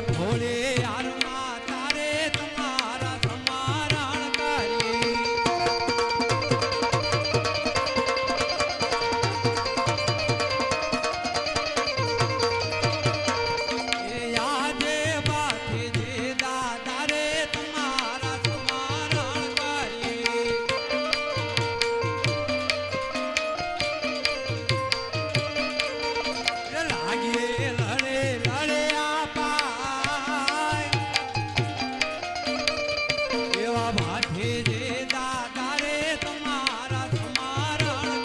ભોળે યારમાં તારે તમારા સમારણ કરી યાદે બાથી જે દાદા રે તમારા સમારણ કરી લાગે લડે લડે આપાય એવા ભાથે જે દાદા રે તમારા સમારણ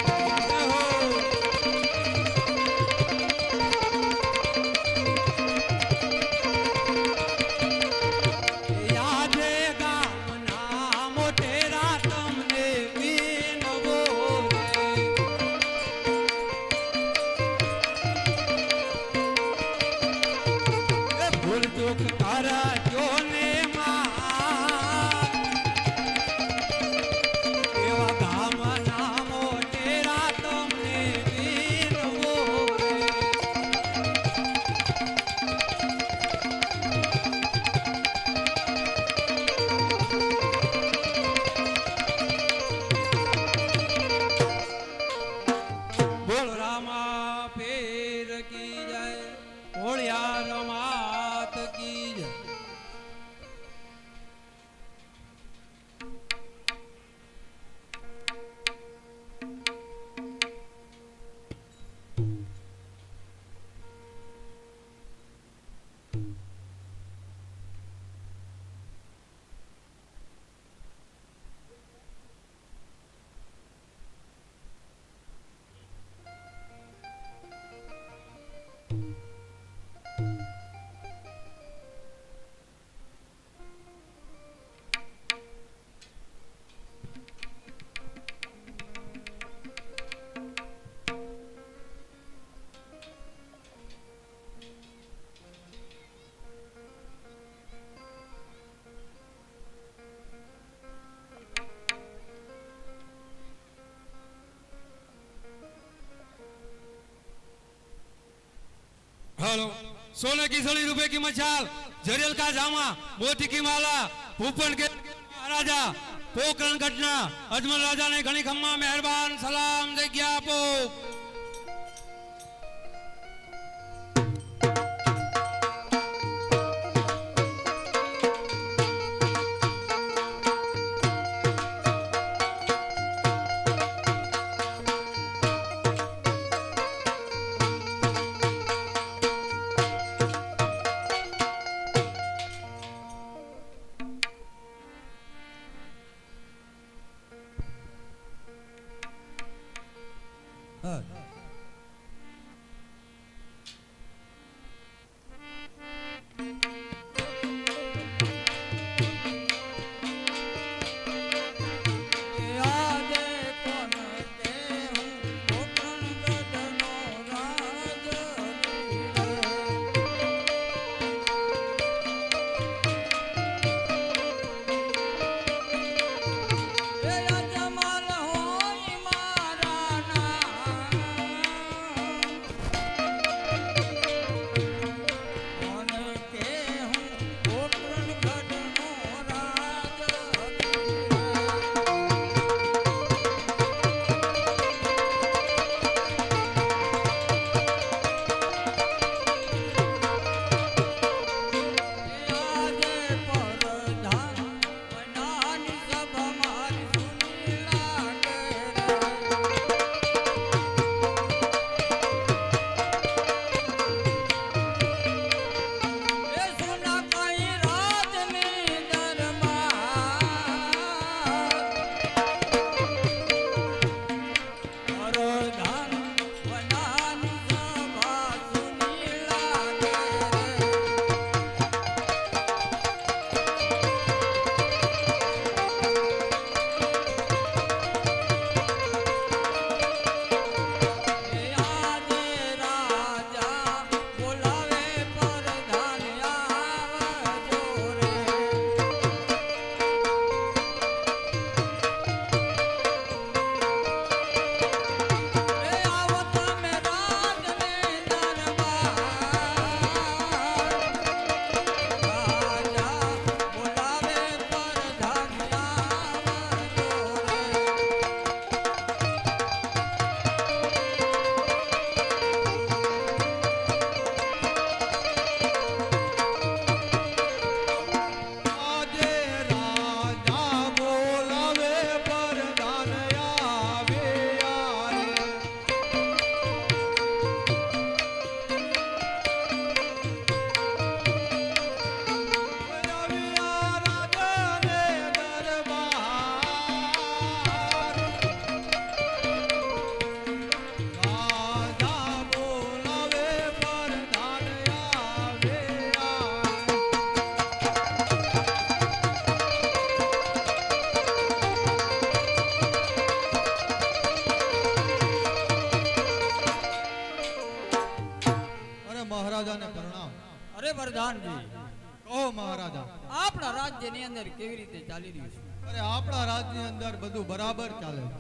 કરી યાદે ગામના મોટેરા તમને વિનવો રે ભૂલ ચૂક કરજો ને માં એવા ગામના મોટેરા તમને વિનવો રે બોલ રામા પીર કી જય ભોળિયા રમાત કી જય हेलो सोने की सड़ी रुपए की मचाल जरियल का जामा मोती की माला भूपन के महाराजा पोकरण घटना अजमल राजा ने घनी खम्मा मेहरबान सलाम जग्या आपो હા પ્રણામ. અરે પ્રધાનજી, કહો મહારાજા. આપણા રાજ્યની અંદર કેવી રીતે ચાલી રહ્યું છે? અરે આપણા રાજ્યની અંદર બધું બરાબર ચાલે છે.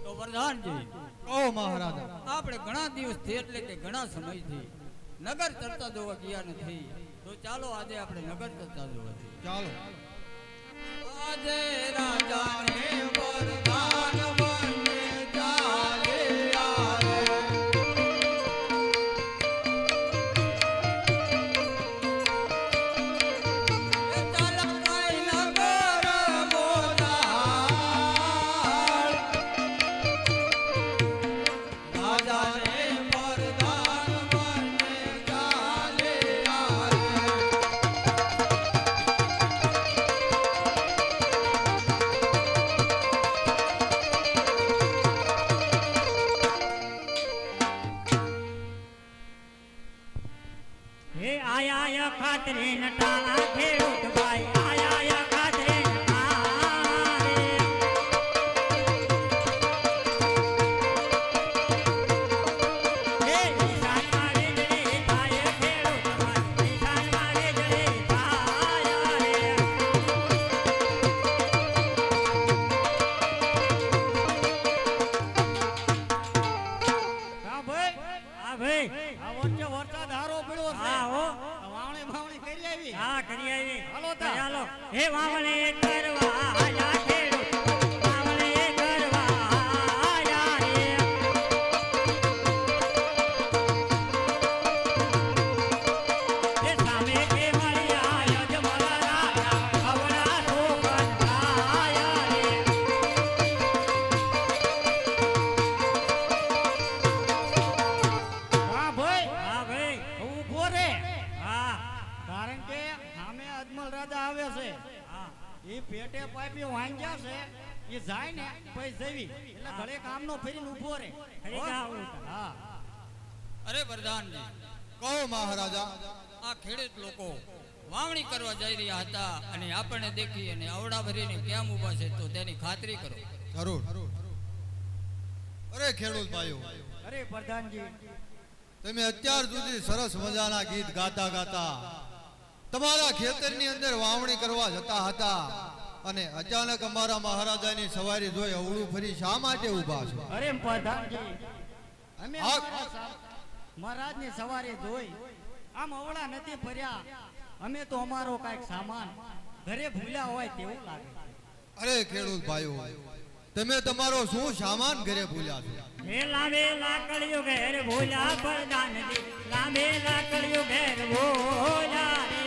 તો પ્રધાનજી, કહો મહારાજા. આપણે ઘણા દિવસથી એટલે કે ઘણા સમયથી નગર ચર્ચા જોવા ગયા નથી. તો ચાલો આજે આપણે નગર ચર્ચા જોવા જઈએ. ચાલો. આજે રાજાને વરદાન બને ચાલે આવે. એ ચાલ કઈ નગર બોલાળ. રાજાને વરદાન બને ચાલે આવે. હે આયા ખાતરે નટા ખેડૂત ભાઈ આયા ખાતરે નટા રે હે ઈશાન મારે જરે થાય ખેડૂત ભાઈ ઈશાન મારે જરે થાય રે હા ભાઈ, હા ભાઈ આ વચ્ચે વરસાદ હારો પડ્યો છે. હા હો વાવણી ભાવણી કરી આવી. હા કરી આવી હાલો તા. ચાલો હે વાવણે કરવા આયા ખેડૂત વાવણે કરવા આયા રે એ સામે કે મળ્યા યજમલ રાજા અવળા સુગંધ આયા રે હા ભાઈ, હા ભાઈ ઊભો રે. હા કારણ કે સામે અજમલ રાજા આવે છે. હા એ પેટે પાઇપી વાંગ્યા છે. એ જાય ને પછી જવી એટલે ઘરે કામનો ફરીને ઊભો રે. ખરી જાવ હા અરે પ્રધાનજી, કહો મહારાજા. આ ખેડૂત લોકો વાવણી કરવા જઈ રહ્યા હતા અને આપણને દેખી અને આવડા ભરીને કેમ ઊભા છે તો તેની ખાતરી કરો. જરૂર. અરે ખેડૂત ભાઈઓ, અરે પ્રધાનજી, તમે અત્યાર સુધી સરસ મજાના ગીત ગાતા ગાતા તમારા ખેતરની અંદર વાવણી કરવા જતા હતા અને અચાનક અમારા મહારાજાની સવારી જોઈ અવળું ફરી શા માટે ઊભા છો? અરે પ્રધાનજી, અમે હા. મહારાજની સવારે જોઈ આમ અવળા નથી ફર્યા. અમે તો અમારો કાંઈક સામાન ઘરે ભૂલ્યા હોય તેવું લાગે. અરે ખેડૂત ભાઈઓ, તમે તમારો શું સામાન ઘરે ભૂલ્યા છો? હે લાંબે લાકડીઓ ઘેર ભોલા પ્રધાનજી લાંબે લાકડીઓ ઘેર ભોલા રે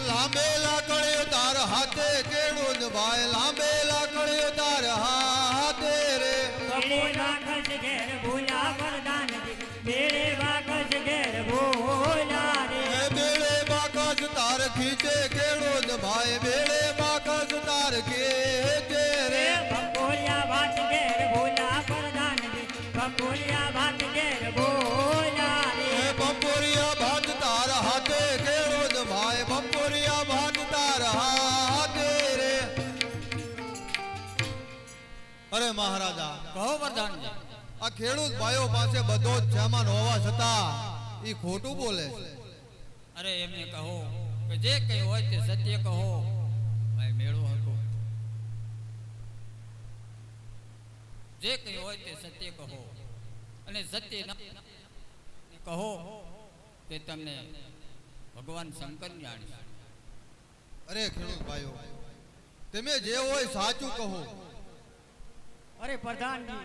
લાંબે લાકડીઓ તાર હાથે ખેડૂત ભાઈ, લાંબે લાકડીઓ તાર હાથે રે. બેડે વાકસ ઘેર ભોલા પ્રધાનજી બેડે વાકસ ઘેર ભોલા રે એ બેડે બાકસ તાર ખીચે ખેડૂત ભાઈ, બેડે બાકસ તાર ખેંચે રે. બકોલિયા ભાત ઘેર ભોલા પ્રધાનજી બકોલિયા ભાત ઘેર ભોલા રે એ બપોરિયા ભાત તાર હાથે ખેડૂત ભાઈ, બપોરિયા ભાત તાર હાથે રે. અરે મહારાજા, કહો પ્રધાનજી. આ ખેડૂત ભાઈઓ પાસે બધો જ સામાન હોવા છતાં ઈ ખોટું બોલે છે. અરે એમને કહો કે જે કઈ હોય તે સત્ય કહો. ભાઈ મેળો હતો. જે કઈ હોય તે સત્ય કહો અને સત્ય ન કહો તે તમને ભગવાન શંકર જાણે. અરે ખેડૂત ભાઈઓ, તમે જે હોય સાચું કહો. અરે પ્રધાનજી,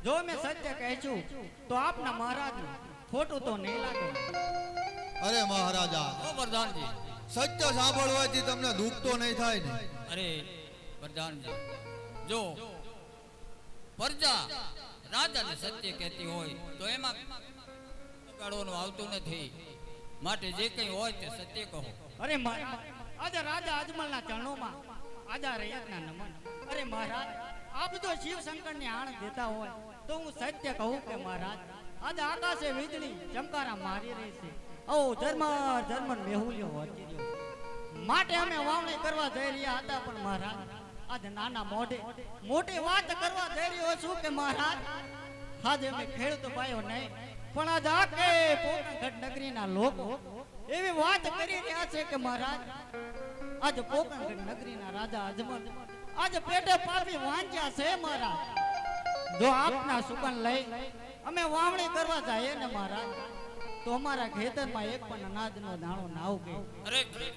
જો મેં સત્ય કહેશું તો આપના મહારાજ ખોટું તો નહીં લાગે. અરે મહારાજા, કહો પ્રધાનજી. સત્ય સાંભળવાથી તમને દુઃખ તો નહીં થાય ને? અરે પ્રધાનજી, જો પ્રજા રાજાને સત્ય કહેતી હોય તો એમાં કાઢવાનું આવતું નથી. માટે જે કંઈ હોય તે સત્ય કહો. અરે આજે રાજા અજમલના ચરણોમાં આજા રૈયતના નમન. અરે મહારાજ, આપ જો શિવ શંકરની આણ દેતા હોય તો હું સત્ય કહું કે મહારાજ આજે આકાશે વીજળી ચમકારા મારી રહી છે. ઓ જર્મન મેહુલ્યો વધી રહ્યો. માટે અમે વાવણી કરવા જઈ રહ્યા હતા પણ મહારાજ આજ નાના મોઢે મોટી વાત કરવા જઈ રહ્યો છું કે મહારાજ આજે અમે ખેડૂત ભાઈઓ નહીં પણ આજ આખે પોકણગઢ નગરીના લોકો એવી વાત કરી રહ્યા છે કે મહારાજ આજ પોકણગઢ નગરીના રાજા અજમલ આજ પેટે પાપી વાંચ્યા છે મહારાજ જો આપના સુકન લઈ અમે વાવણી કરવા જઈએ ને મહારાજ તો અમારા ખેતરમાં એક પણ અનાજનો દાણો ના ઉગે અરે ભાઈ,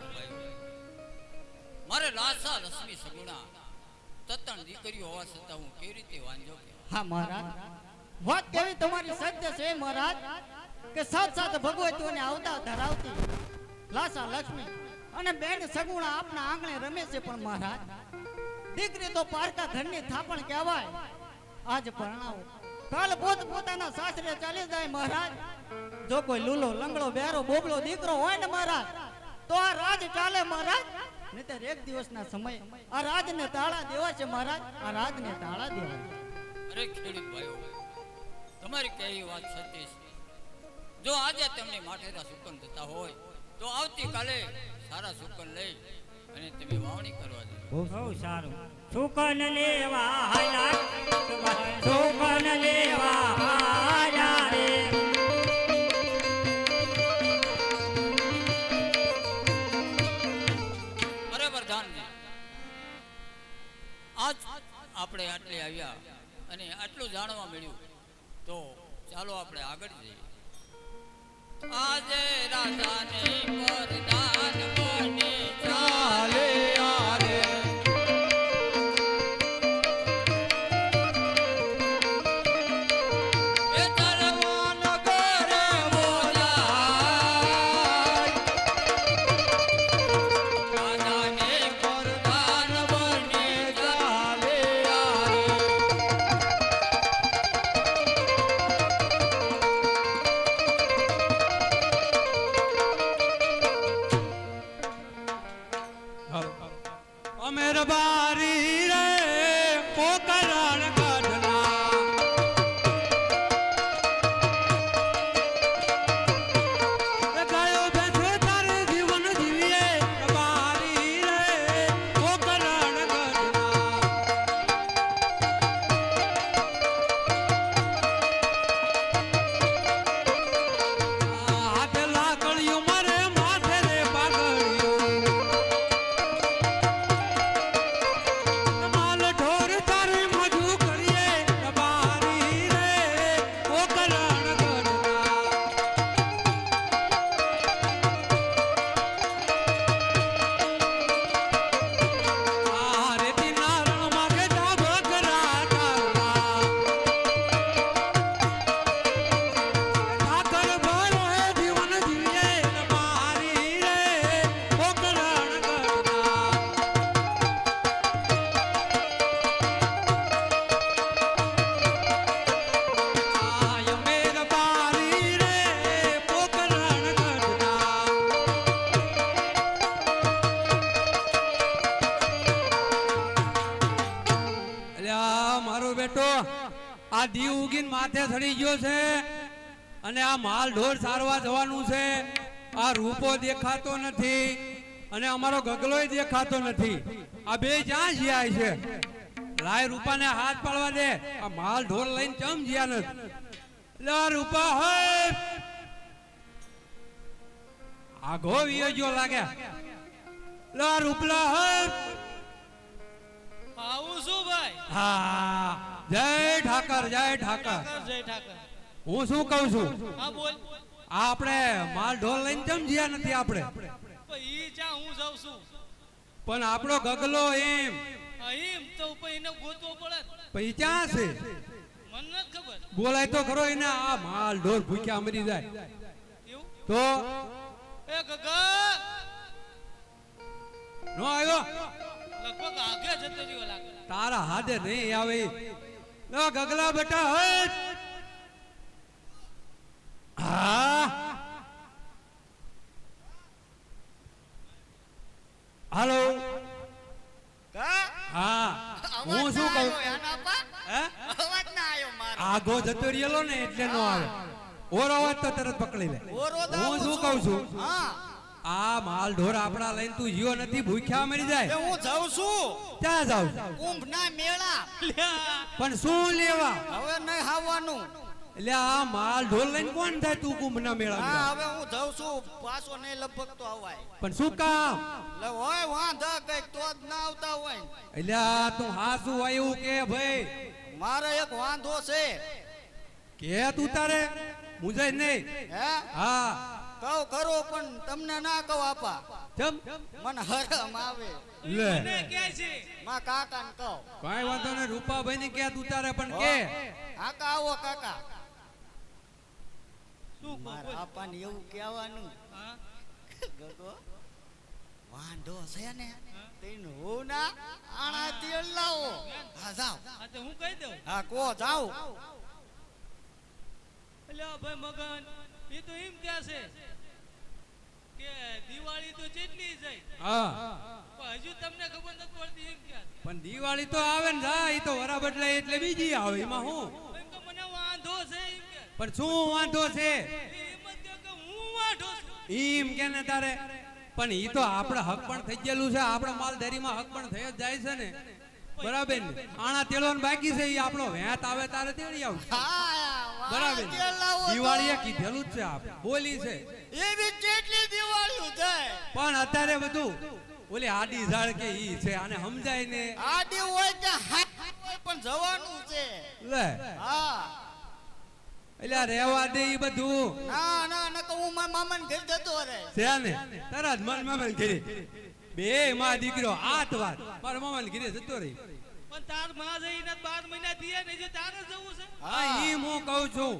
મારે લાસા લક્ષ્મી સગુણા તત્ણ દીકરીઓ હોવા છતાં હું કેવી રીતે વાંજો કે હા મહારાજ વાત કેવી તમારી સત્ય છે મહારાજ કે સાત સાત ભગવતીઓને આવતા ધરાવતી લાસા લક્ષ્મી અને બેન સગુણા આપના આંગણે રમે છે પણ મહારાજ દીકરી તો પારકા ઘરની થાપણ કહેવાય આજ પરણાવો કાલ પોત પોતાના સાસરે ચાલી જાય મહારાજ જો કોઈ લૂલો લંગડો બેરો બોબલો દીકરો હોય ને મહારાજ તો આ રાજ ચાલે મહારાજ નહીતર એક દિવસના સમય આ રાજને તાળા દેવા છે મહારાજ આ રાજને તાળા દેવા અરે ખેડૂત ભાઈઓ, તમારી કઈ વાત સત્ય છે. જો આજે તમને માટેરા સુકન થતા હોય તો આવતીકાલે સારા સુકન લઈ અને તમે વાવણી કરવા જજો. બહુ સારું. સુકન લેવા હાલા, સુકન લેવા હાલા રે. અરે વરદાનજી, આજ આપણે આટલે આવ્યા અને આટલું જાણવા મળ્યું તો ચાલો આપણે આગળ જઈએ. આજે રાજાને વરદાન બની ચાલે આરે. એ તરવાન કરે બોલાય. રાજાને વરદાન બની ચાલે આરે. અમેર બારી રે પોકરણ ગઢના ગયો બેઠો તારે જીવન જીવીએ બારી રે પોકરણ ગઢના હાથે લાકડીઓ મારે માથે રે પાઘડીઓ માલ ઢોર તારી મજુ કરીએ બારી રે પોકરણ ગઢના આ રેતી નારણ માગે જા બકરા તારા ઠાકર ભરો હે જીવન જીવીએ બારી રે પોકરણ ગઢના આય મેર બારી રે પોકરણ ગઢના અલ્યા મારો બેટો આ દીવ ઉગીને માથે ચડી ગયો છે અને આ માલ ઢોર સારવા જવાનું છે. આ રૂપો દેખાતો નથી અને અમારો ગગલોય દેખાતો નથી. આ બે જ્યાં જ્યાં છે લાય રૂપાને હાથ પાડવા દે. આ માલ ઢોર લઈને ચમ જ્યાં નથી. લા રૂપા હોય આગો વિયો જો લાગે. લા રૂપલા હોય આવું શું ભાઈ? હા જય ઠાકર જય ઠાકર. જય ઠાકર. હું શું કહું છું હા બોલ. આ આપણે માલ ઢોર લઈને ચમ જ્યાં નથી આપણે. પણ ઈ જ્યાં હું જાઉં છું પણ આપણો ગગલો એમ અહીં તો પછી એને ગોતવો પડે ને. પછી ક્યાં છે મને નથી ખબર. બોલાય તો ખરો એને. આ માલ ઢોર ભૂખ્યા મરી જાય એવું? તો એ ગગા નો આવ્યો લગભગ આગે જતો રહ્યો લાગે. તારા હાથે નહીં આવે. લો ગગલા બેટા હટ. હા હાલો હા હું શું કહું હે આગો જતો રહેલો ને એટલે નો આવે. ઓરો અવાજ તો તરત પકડી લે. હું શું કહું છું આ માલ ઢોર આપણા લઈને તું જીવો નથી ભૂખ્યા મરી એ જાય હું જાઉં છું ક્યાં જાવ કુંભના મેળા પણ શું લેવા હવે નહીં આવવાનું એટલે આ માલ ઢોર લઈને કોણ થાય તું કુંભના હા મેળા હવે હું જાઉં છું પાછો નહીં લગભગ તો અવાય પણ શું કામ લે હોય વાંધા કઈક તો જ ના આવતા હોય એટલે આ તું હાસુ હોય એવું કે ભાઈ મારે એક વાંધો છે કે તું તારે મુજાય નહીં હે હા કહું ખરો પણ તમને ના કહું આપા ચમ મને હરમ આવે લે મને કહે છે માં કાકા ને કહું કાઈ વાંધો નહીં રૂપાભાઈ ને કે તું તારે પણ કે કાકા આવો કાકા શું કહું મારા બોલ. આપાને એવું કહેવાનું હા? ગગો વાંધો છે ને તેનું હું ના આણા તેલ લાવો હા જાઓ હા તો હું કહી દઉં હા કો જાઓ એટલે આ ભાઈ મગન એ તો એમ કહે છે કે દિવાળી તો જેટલી જાય હા પણ હજુ તમને ખબર નથી પડતી એમ કહે છે. પણ દિવાળી તો આવે ને જા ઈ તો વરા બદલાય એટલે બીજી આવે એમાં હું એમ તો મને વાંધો છે એમ કે પણ શું વાંધો છે એમ જ કહે કે હું વાંધો છું એમ કે ને તારે પણ ઈ તો આપણે હક પણ થઈ ગયેલું છે આપણા માલધારીમાં હક પણ થઈ જ જાય છે ને બરાબર ને આણા તેડવાનું બાકી છે ઈ આપણો વેત આવે તારે તેડી આવશે હા બરાબર ને? તેલ લાવો તો. દિવાળીએ કીધેલું જ છે આપ બોલી છે એવી જેટલી દિવાળીઓ જાય પણ અત્યારે બધું ઓલી આડી ઝાડ કે ઈ છે આને સમજાય ને આડી હોય કે હાથ હોય પણ જવાનું છે લે હા એટલે આ રહેવા દે ઈ બધું ના ના નકર હું મારા મામાને ઘર જતો રહે છે ને તારા જ મન મામા ઘરે બે માં દીકરો આત વાત મારા મામા ઘરે જતો રહી પણ તાર માં જઈને 12 મહિના થયા ને જો તારે જવું છે હા ઈ હું કહું છું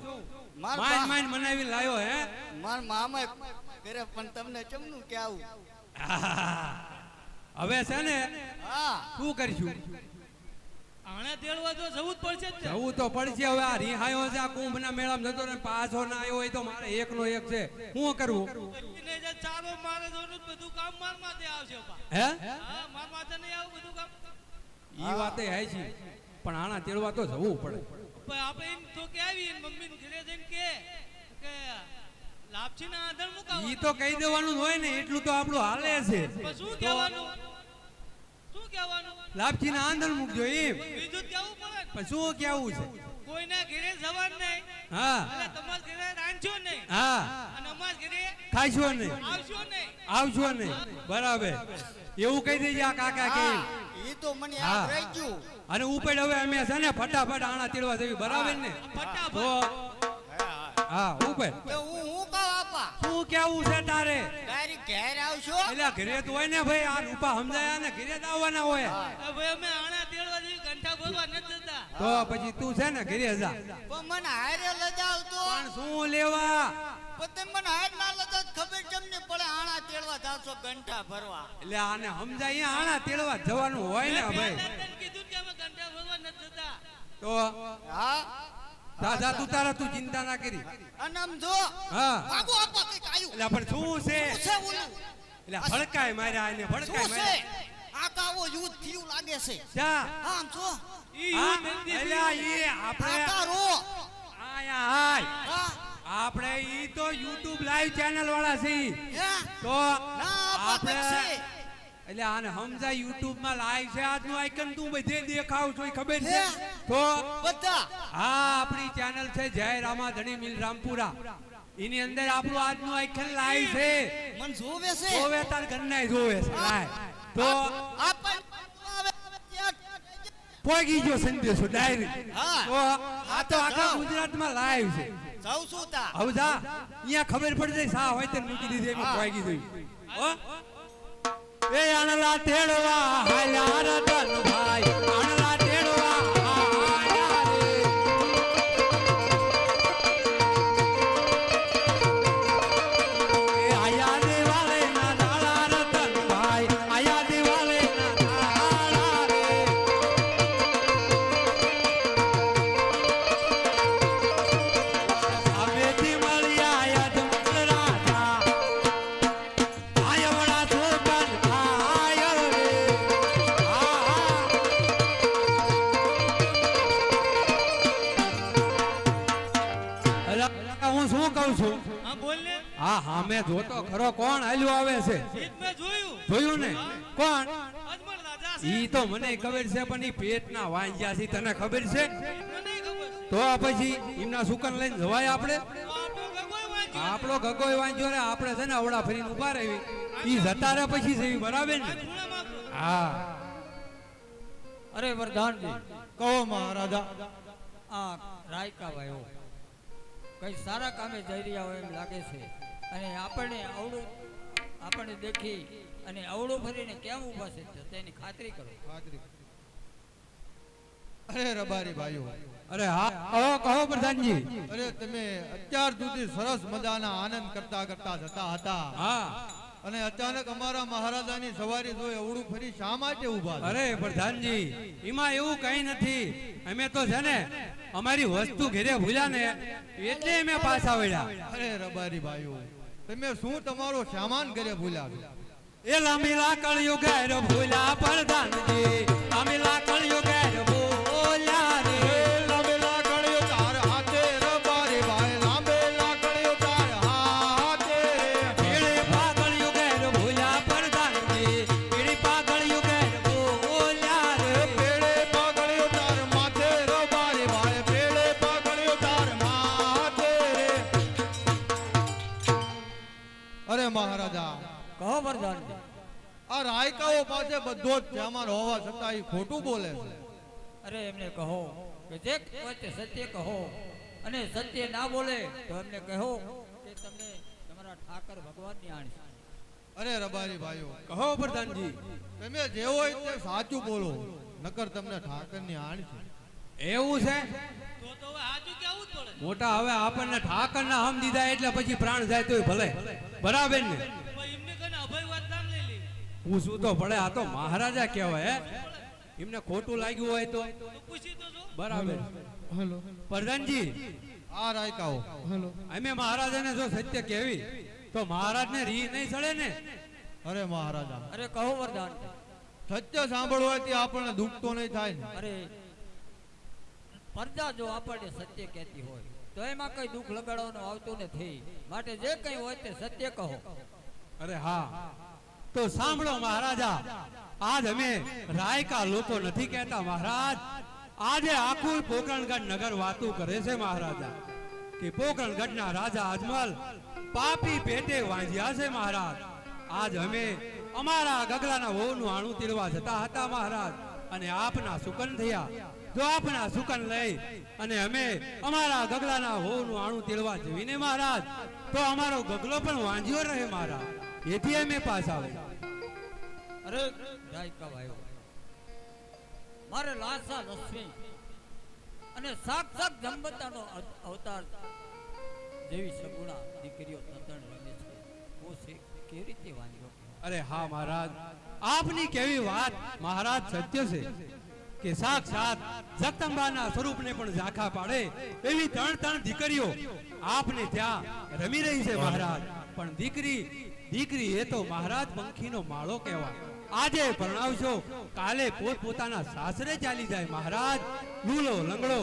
માન માન મનાવી લાયો હે મારા મામા ઘરે પણ તમને ચમનું કે આવું હવે છે ને હા શું કરશું આણે તેડવા તો જવું જ પડશે જ ને. જવું તો પડશે હવે આ રિહાયો છે આ કુંભના મેળામાં જતો ને પાછો ના આવ્યો હોય તો મારે એકનો એક છે શું કરવું એને જે ચારો મારે જોનું બધું કામ માર માથે આવશે બા. હે હા માર માથે નહીં આવું બધું કામ ઈ વાતે હે છે પણ આના તેડવા તો જવું પડે પણ આપણે એમ તો કે આવી મમ્મી ને ઘરે જઈને કે લાપસી ના આંધણ મુકાવો ઈ તો કહી દેવાનું જ હોય ને એટલું તો આપણું હાલે છે પણ શું કહેવાનું શું કહેવાનું લાપસી ના આંધણ મૂકજો એમ બીજું જ કહેવું પડે ને. પણ શું કેવું છે કોઈના ઘરે જવાનું નહીં હા એટલે તમારા ઘરે રાંધશો નહીં હા અને અમારા ઘરે ખાઈશો ને આવશો નહીં આવજો ને બરાબર એવું કહી દેજે આ કાકા કે એ તો મને હા. યાદ રહી ગયું અને ઉપર હવે અમે છે ને ફટાફટ આણા તેડવા જવી બરાબર ને ફટાફટ તો હા ઉપર તો હું કહું આપા શું કેવું છે તારે ડાયરેક્ટ ઘેર આવશો એટલે ઘરે તો હોય ને ભાઈ આ રૂપા સમજાયા ને ઘરે જ આવવાના હોય એ ભાઈ અમે આણા તેડવા જેવી ઘંટા ભરવા નથી જતા તો પછી તું છે ને ઘરે જા પણ મને હારે લજા આવતો પણ શું લેવા પણ તમે મને હાર ના લજા ખબર કેમ નહીં પડે આણા તેડવા જાવશો ઘંટા ભરવા એટલે આને સમજાય આણા તેડવા જવાનું હોય ને ભાઈ પહેલા તને કીધું કે અમે ઘંટા ભરવા નથી જતા તો હા દાદા તું તારા તું ચિંતા ના કરી અને આમ જો હા બાબુ આપા કઈક આયું એટલે પણ શું છે શું છે ઓલું એટલે ભડકાય માર્યા એને ભડકાય શું છે માર્યા આ કાવો યુદ્ધ થયું લાગે છે જા હા આમ જો ઈ હા હું મહેંદી એટલે ઈ આપણે આ તારો આયા હાય હા આપણે ઈ તો YouTube લાઈવ ચેનલ વાળા છે ઈ. હે તો ના આપા કઈક છે એટલે આને સમજાય YouTube માં લાઈવ છે આજનું આઇકન તું બધે દેખાવ છો ઈ ખબર છે હે? તો બધા હા આપણી ચેનલ છે જય રામા ધણી મિલ રામપુરા એની અંદર આપણું આજનું આઇકન લાઈવ છે મન જોવે છે જોવે તાર ઘરનાય જોવે છે લાઈવ તો આપણ આવે પોગી ગયો સંદેશો ડાયરેક્ટ હા. તો આ તો આખા ગુજરાતમાં લાઈવ છે જાઉં છું તા હવે જા અહીંયા ખબર પડી જાય સા હોય તે મૂકી દીધી એમાં પોગી જોઈ હો એ આણલા તેડવા હાલ્યા રતન ભાઈ આણલા તેડવા હાલ્યા રે એ આયા દેવાલે ના દાળા રતન ભાઈ આયા દેવાલે ના દાળા રે અમેથી મળ્યા યજમાન રાજા આયવડા સોગન આય રે હું શું કહું છું હા બોલ ને હા હા મેં જોતો ખરો કોણ હાલ્યું આવે છે ઈ જ મેં જોયું જોયું ને કોણ અજમલ રાજા છે ઈ તો મને ખબર છે પણ ઈ પેટના વાંજ્યા છે તને ખબર છે મને ખબર છે તો આ પછી એમના સુકન લઈને જવાય આપણે આપણો ગગોય વાંચ્યો આપણો ગગોય વાંચ્યો રે આપણે છે ને અવડા ફરીને ઉભા રહેવી ઈ જતા રે પછી જેવી બરાબર ને ખૂણા માગતો હા અરે વરદાનજી કહો મહારાજા. આ રાયકા ભાઈઓ કઈ સારા કામે જઈ રહ્યા હોય એમ લાગે છે અને આપણને દેખી અને અવળું ફરીને કેમ ઊભા છે તેની ખાતરી કરો. અરે રબારી ભાઈઓ, અરે હા કહો પ્રધાનજી અરે તમે અત્યાર સુધી સરસ મજાના આનંદ કરતા કરતા જતા હતા હા અને અચાનક અમારા મહારાજાની સવારી જોઈ અવળું ફરી શા માટે ઊભા છો? અરે પ્રધાનજી એમાં એવું કઈ નથી અમે તો છે ને અમારી વસ્તુ ઘરે ભૂલ્યા ને એટલે અમે પાછા વળ્યા અરે રબારી ભાઈઓ, તમે શું તમારો સામાન ઘરે ભૂલ્યા? એ લાંબી લાકડીઓ ઘેર ભૂલ્યા પ્રધાનજી લાંબી લાકડીઓ ઘેર ભૂલ્યા રે લાંબી લાકડીઓ તાર હાથે રબારી ભાઈ, લાંબી લાકડીઓ તાર હાથે પીળી પાઘડીઓ ઘેર ભૂલ્યા પ્રધાનજી પીળી પાઘડીઓ ઘેર ભૂલ્યા રે પેડે પાઘડીઓ તાર માથે રબારી ભાઈ, પેડે પાઘડીઓ તાર માથે રે. અરે મહારાજા, કહો વરદાનજી. આ રાયકાઓ પાસે બધો જ સામાન હોવા છતાં એ ખોટું બોલે છે. અરે એમને કહો કે જે હોય તે સત્ય કહો અને સત્ય ના બોલે તો એમને કહો કે તમને તમારા ઠાકર ભગવાનની આણ છે. અરે રબારી ભાઈઓ, કહો પ્રધાનજી તમે જે હોય તે સાચું બોલો, નકર તમને ઠાકરની આણ છે. એવું છે તો હવે હાચું કેવું જ પડે મોટા હવે આપણને ઠાકરના હમ દીધા એટલે પછી પ્રાણ જાય તોય ભલે બરાબર ને ભાઈ એમને કને અભય વરદાન લઈ લે પૂછવું તો પડે આ તો મહારાજા કહેવાય હે એમને ખોટું લાગ્યું હોય તો તો પૂછી તો જો બરાબર પ્રધાનજી આ રાયકાઓ અમે મહારાજાને જો સત્ય કહેવી તો મહારાજને રી નહીં ચડે ને અરે મહારાજા, અરે કહો વરદાનજી. સત્ય સાંભળવાથી આપણને દુઃખ તો નહીં થાય ને? અરે પ્રજા જો આપણને સત્ય કહેતી હોય તો એમાં કઈ દુઃખ લગાડવાનું આવતું નથી. માટે જે કઈ હોય તે સત્ય કહો. અરે હા તો સાંભળો મહારાજા આજ અમે રાયકા લોકો નથી કહેતા મહારાજ આજે આખું પોકરણગઢ નગર વાતું કરે છે મહારાજા કે પોકરણગઢના રાજા અજમલ પાપી પેટે વાંજ્યા છે મહારાજ. આજ અમે અમારા ગગલાના વહુનું આણું તીરવા જતા હતા મહારાજ અને આપના સુકન થયા. જો આપના સુકન લઈ અને અમે અમારા ગગલાના વહુનું આણું તીરવા જવીને મહારાજ તો અમારો ગગલો પણ વાંજ્યો રહે મહારાજ. એથી અમે પાછા આવ્યા. અરે રાયકા ભાઈઓ, મારે લાસા લક્ષ્મી અને સાક્ષાત જંબતાનો અવતાર જેવી સગુણા દીકરીઓ તતણ રમે છે. હું કેવી રીતે વાંધ્યો? અરે હા મહારાજ આપની કેવી વાત મહારાજ સત્ય છે કે સાક્ષાત જગદંબાના સ્વરૂપને પણ ઝાંખા પાડે એવી ત્રણ દીકરીઓ આપને ત્યાં રમી રહી છે મહારાજ. પણ દીકરી એ તો મહારાજ પંખીનો માળો કહેવાય. આજે પરણાવશો કાલે પોતપોતાના સાસરે ચાલી જાય મહારાજ. લૂલો લંગડો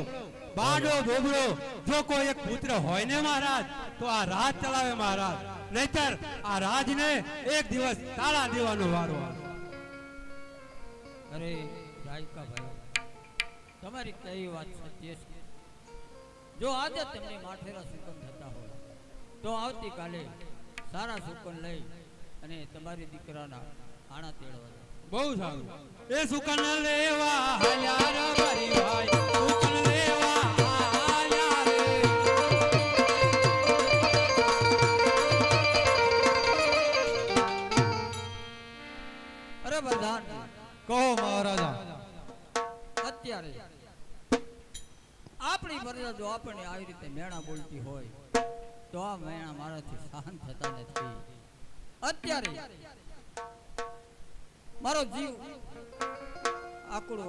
બાડો બોબડો જો કોઈ એક પુત્ર હોય ને મહારાજ તો આ રાજ ચલાવે મહારાજ, નહીતર આ રાજને એક દિવસ તાળા દેવાનો વારો આવે. અરે રાયકા ભાઈઓ, તમારી કઈ વાત સત્ય છે. જો આજે તમને માઠેરા સુકન થતા હોય તો આવતીકાલે સારા સુકન લઈ અને તમારી દીકરાના આણા તેડવા જાઓ. બહુ સારું. એ સુકન લેવા હાલ્યા રે મારી ભાઈ, સુકન લેવા હાલ્યા રે. અરે પ્રધાન, કહો મહારાજા. અત્યારે આપણી પ્રજા જો આપણને આવી રીતે મેણા બોલતી હોય તો આ મેણા મારાથી સહન થતા નથી. અત્યારે મારો જીવ આકડું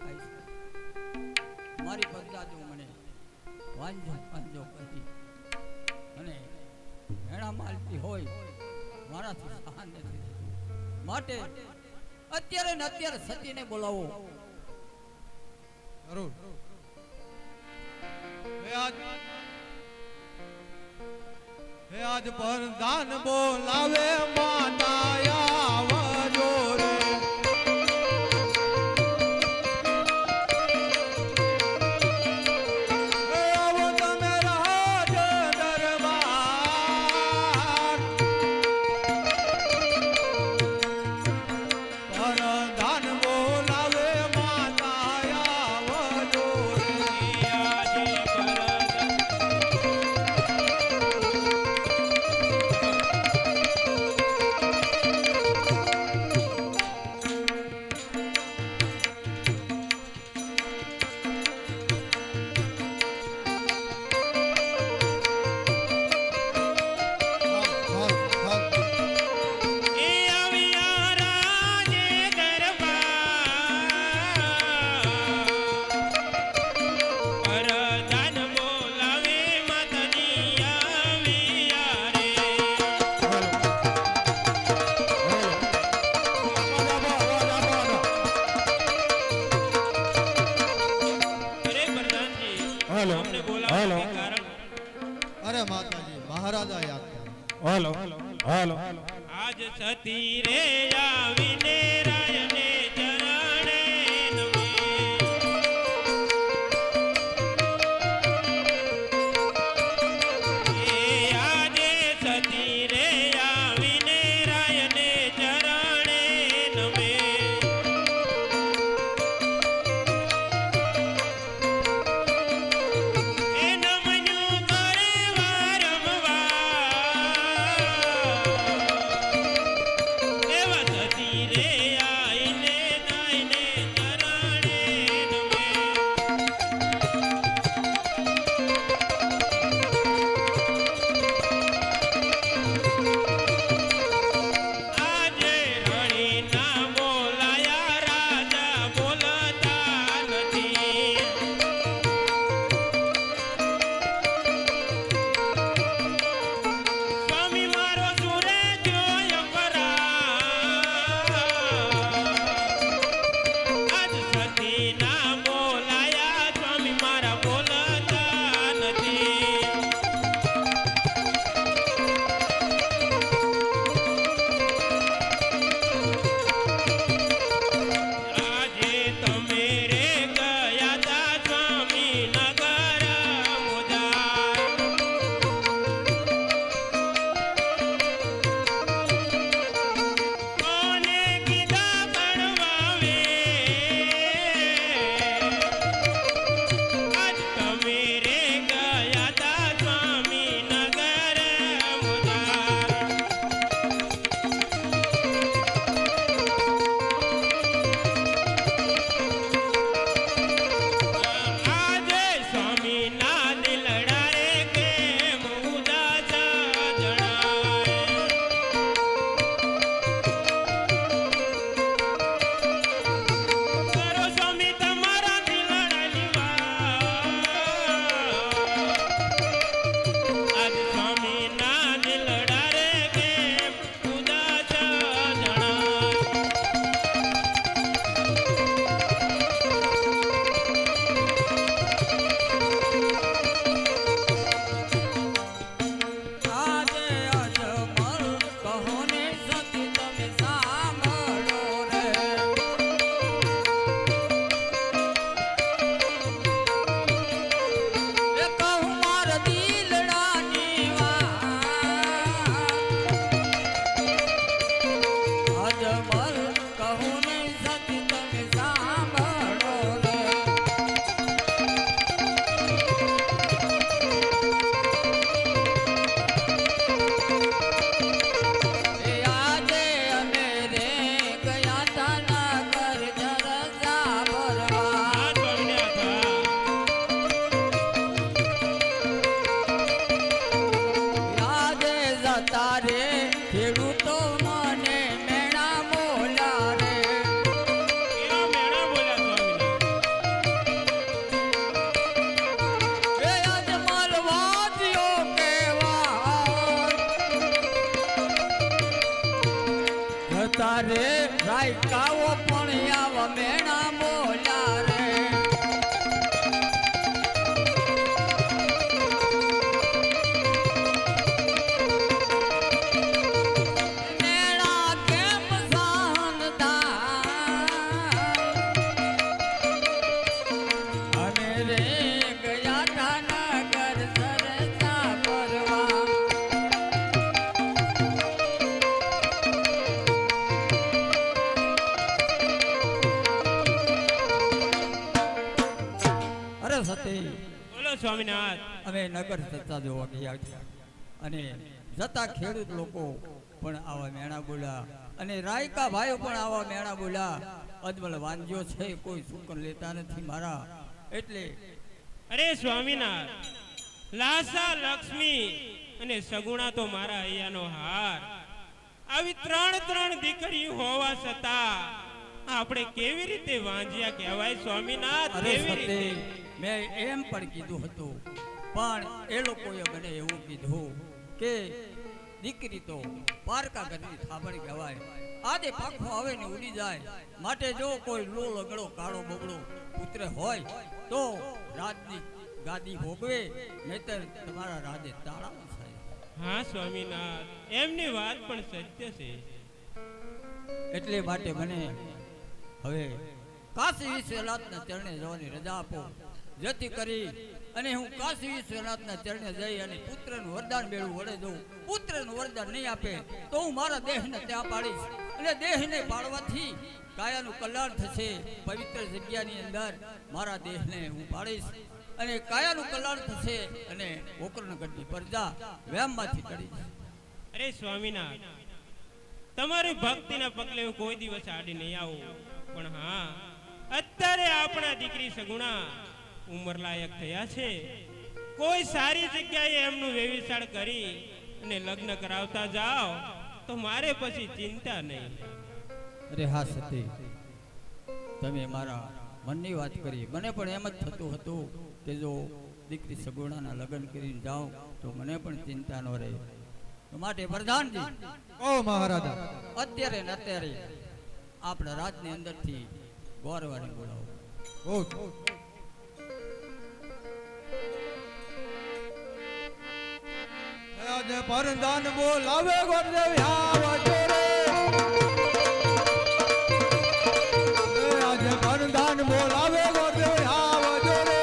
થાય છે. મારી પ્રજા જો મને વાંજો કરી અને મેણા માલતી હોય મારાથી સહન નથી થતું. માટે અત્યારે ને અત્યારે સતીને બોલાવો. જરૂર. હે હે આજ પરદાન બોલાવે માતા આવજો રે. હે આવો તમે રાજ દરબાર. પરદાન બોલાવે માતા આવજો રે. એ આવ્યા રાજે દરબાર પરદાન બોલાવે માતાની આવ્યા રે. અરે પ્રધાનજી અમને બોલાવવાનું કારણ અરે માતાજી મહારાજા યાદ કરે. આજ સતી રે આવીને રાયને ચરણે નમે. એ આજે સતી રે આવીને રાયને ચરણે નમે. એ નમન્યું કરે વારંવાર. એવા સતી રે આઈને નાઈને ચરણે નમે. આજે રણીના બોલાયા રાજા બોલતા નથી. સ્વામી મારો સુરે જોય આજ સતી ના બોલાયા સ્વામી મારા બોલતા નથી. આજે તમે રે ગયા તા સ્વામી નગર મુજાર. કોને કીધા ગણવાવે આજ તમે રે ગયા તા સ્વામી નગર મુજાર. આજે સ્વામી ના દિલડા રે કેમ ઉદાસ જણાય. કરો સ્વામી તમારા દિલડાની વાત. આજ સ્વામી ના દિલડા રે કેમ ઉદાસ જણાય. આજે અજમલ કહો ને સતી તમે સાંભળો રે. એ કહું મારા દિલડાની વાત. અજમલ કહો ને સતી તમે સાંભળો રે. એ આજે અમે રે ગયા તા નગર જરસા ભરવા. આ સ્વામીને હતા. આજે જતા રે ખેડૂતો મને મેણા મોલા રે. કેવા મેણા બોલ્યા સ્વામીના. એ અજમલ વાદીઓ કેવા જતા રે રાયકાઓ પણ આવા મેણા મોલા રે. સ્વામિનાથ. અમે નગર જતા જોવા ગયા હતા અને જતા ખેડૂત લોકો પણ આવા મેણા બોલ્યા અને રાયકા ભાઈઓ પણ આવા મેણા બોલ્યા. અજમલ વાંજ્યો છે કોઈ સુકન લેતા નથી મારા. એટલે અરે સ્વામિનાથ, લાસા, લક્ષ્મી અને સગુણા તો મારા અહીંયાનો હાર. આવી ત્રણ દીકરીઓ હોવા છતાં આપણે કેવી રીતે વાંજ્યા કહેવાય સ્વામિનાથ? અરે કેવી સતે, રીતે? મેં એમ પણ કીધું હતું પણ એ લોકોએ મને એવું કીધું કે દીકરી તો પારકા ઘરની થાબડ કહેવાય. આદે પાખો આવે ને ઉડી જાય. માટે જો કોઈ લો લગડો કાળો બગડો પુત્ર હોય તો રાજની ગાદી ભોગવે, નહીતર તમારા રાજે તાળા થાય. હા સ્વામિનાથ, એમની વાત પણ સત્ય છે. એટલે માટે મને હવે કાશી વિશ્વનાથના ચરણે જવાની રજા આપો, જેથી કરી અને હું કાશી વિશ્વનાથના ચરણે જઈ અને પુત્રનું વરદાન મેળવું. વડે જો પુત્રનું વરદાન નહીં આપે તો હું મારા દેહને ત્યાં પાડીશ અને દેહને પાડવાથી કાયાનું કલ્યાણ થશે. પવિત્ર જગ્યાની અંદર મારા દેહને હું પાડીશ અને કાયાનું કલ્યાણ થશે અને ગોકર્ણગઢની પ્રજા વ્યામમાંથી કરીશ. અરે સ્વામિનાથ, તમારી ભક્તિના પગલે હું કોઈ દિવસ આડી નહીં આવું. પણ હા, અત્યારે આપણા દીકરી સગુણા ઉંમર લાયક થયા છે. કોઈ સારી જગ્યાએ એમનું વેવિશાળ કરી અને લગ્ન કરાવતા જાઓ તો મારે પછી ચિંતા નહીં. અરે હા સતી, તમે મારા મનની વાત કરી. મને પણ એમ જ થતું હતું કે જો દીકરી સગુણાના લગ્ન કરીને જાઉં તો મને પણ ચિંતા ન રહે. તો માટે પ્રધાનજી, ઓ મહારાજા, અત્યારે ને અત્યારે આપણા રાજની અંદરથી ગોરવાને બોલાવો. ઓ આજે પરદાન બોલાવે ગોરદેવ આવજો રે. આજે પરદાન બોલાવે ગોરદેવ આવજો રે.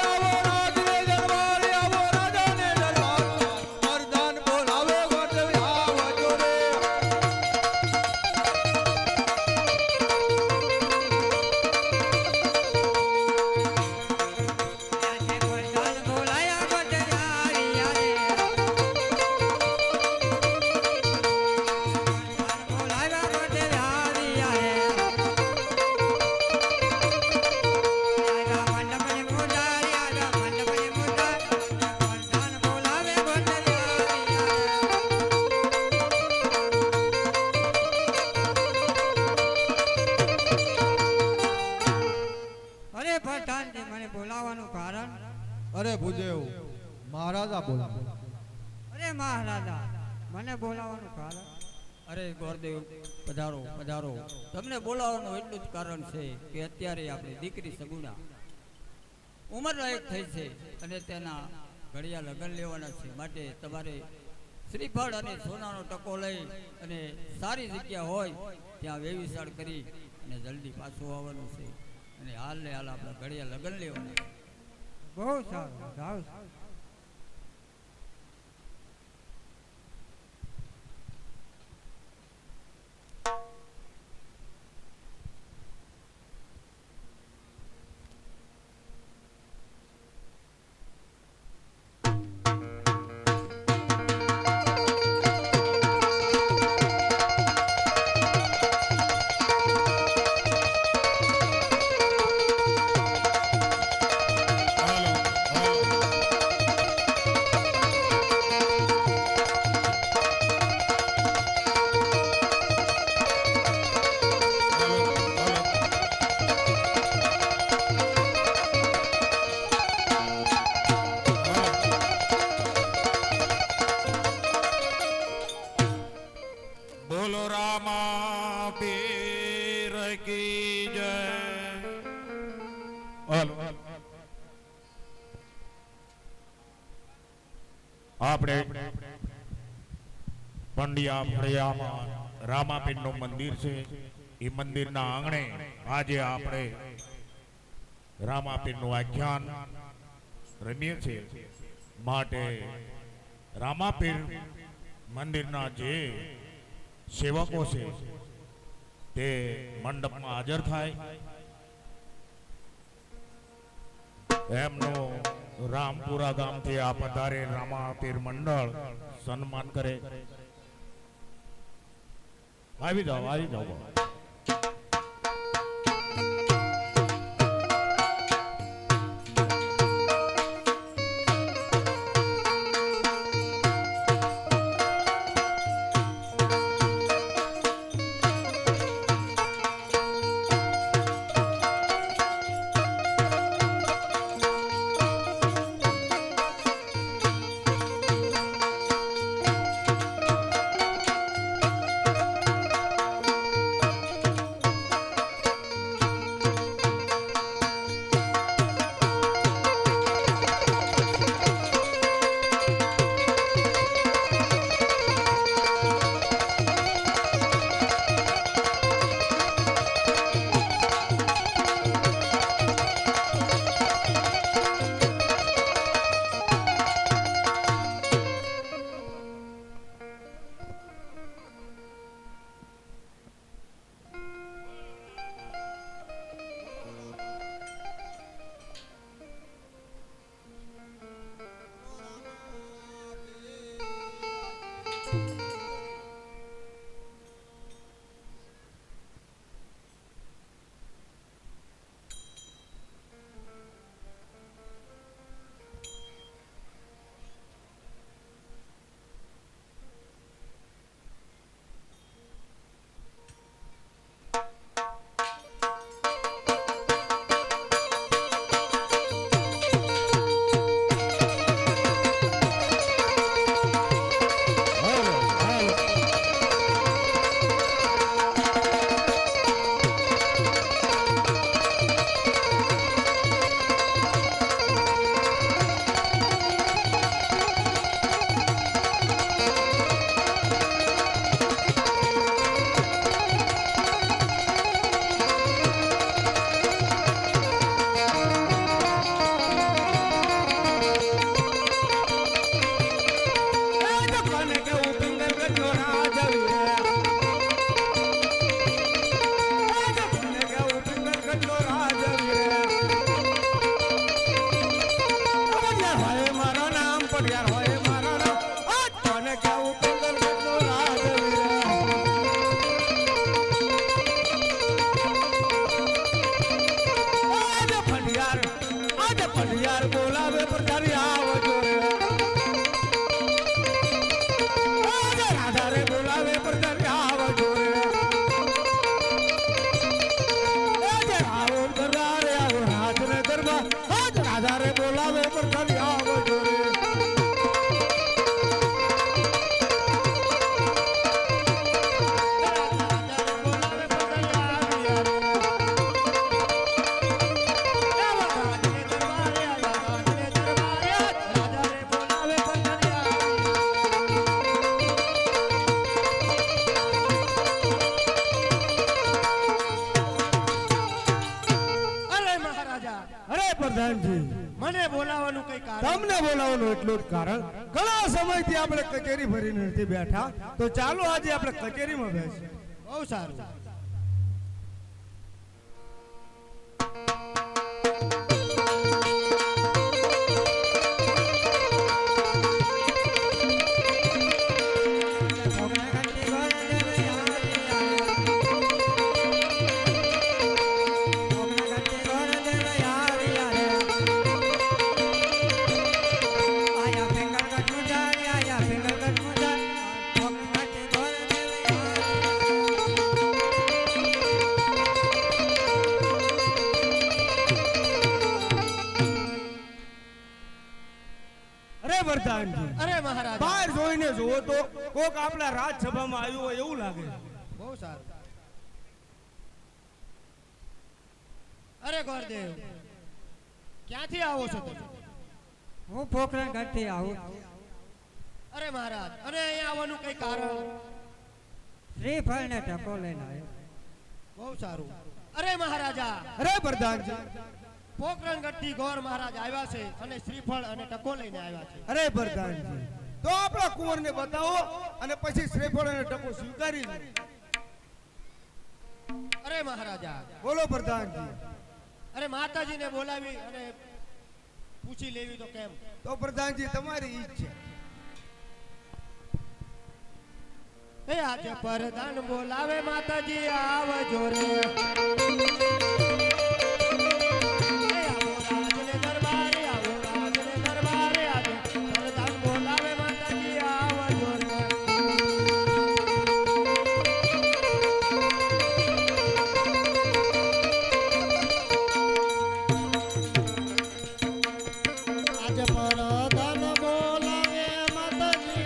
આવો રાજને દરબારે, આવો રાજાને દરબારે, પરદાન બોલાવે ગોરદેવ આવજો રે. અરે પ્રધાનજી, મને બોલાવવાનું કારણ? અરે ભૂદેવ, મહારાજા બોલાવો. અરે મહારાજા, મને બોલાવવાનું કારણ? અરે ગોરદેવ, પધારો પધારો. તમને બોલાવવાનું એટલું જ કારણ છે કે અત્યારે આપણી દીકરી સગુણા ઉંમર લાયક થઈ છે અને તેના ઘડિયા લગ્ન લેવાના છે. માટે તમારે શ્રીફળ અને સોનાનો ટકો લઈ અને સારી જગ્યા હોય ત્યાં વેવિશાળ કરી અને જલ્દી પાછું આવવાનું છે અને હાલ ને હાલ આપણા ઘડિયા લગ્ન લેવાના છે. બહુ સારું, જાઉં છું. બોલો રામા પીર કી જય. આપણે પંડિયા ફળિયામાં રામાપીર નું મંદિર છે. એ મંદિરના આંગણે આજે આપણે રામાપીર નું આખ્યાન રમીએ છીએ. માટે રામાપીર મંદિરના જે સેવકો છે તે મંડપમાં હાજર થાય એમનું રામપુરા ગામથી આ પધારે રામાપીર મંડળ સન્માન કરે. આવી જાઓ, આવી જાઓ. તમને બોલાવવાનું એટલું જ કારણ ઘણા સમયથી આપણે કચેરી ભરીને નથી બેઠા, તો ચાલો આજે આપણે કચેરીમાં બેસીએ. બહુ સારું. અરે મહારાજ, બહાર જોઈને જોવો તો કોક આપણા રાજસભામાં આવ્યું હોય એવું લાગે. બહુ સારું. અરે ગોરદેવ, ક્યાંથી આવો છો તમે? હું પોખરણ ઘાટથી આવું. અરે મહારાજ, અને અહીંયા આવવાનું કઈ કારણ? શ્રીફળ ને ટકો લઈને આવ્યો. બહુ સારું. અરે મહારાજા, અરે પ્રધાનજી, પોખરણગઢથી ગોર મહારાજ આવ્યા છે અને શ્રીફળ અને ટકો લઈને આવ્યા છે. અરે પ્રધાનજી, તો આપણા કુંવરને બતાવો અને પછી શ્રીફળ અને ટકો સ્વીકારી લો. અરે મહારાજા, બોલો પ્રધાનજી. અરે માતાજીને બોલાવી અને પૂછી લેવી તો કેમ? તો પ્રધાનજી તમારી ઈચ્છા. એ આજે પરધાન બોલાવે માતાજી આવજો રે. એ આવો રાજને દરબારે, આવો રાજને દરબારે, આજે પરધાન બોલાવે માતાજી આવજો રે. આજે પરધાન બોલાવે માતાજી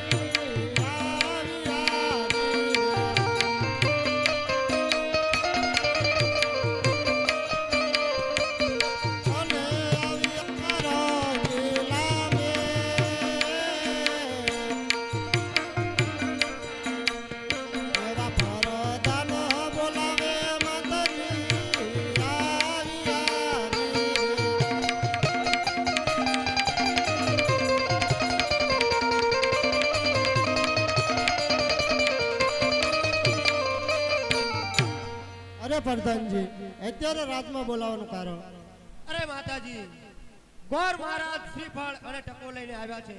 પ્રધાનજી અત્યારે રાતમાં બોલાવવાનું કારણ? અરે માતાજી, ગોર મહારાજ શ્રીફળ અને ટકો લઈને આવ્યા છે,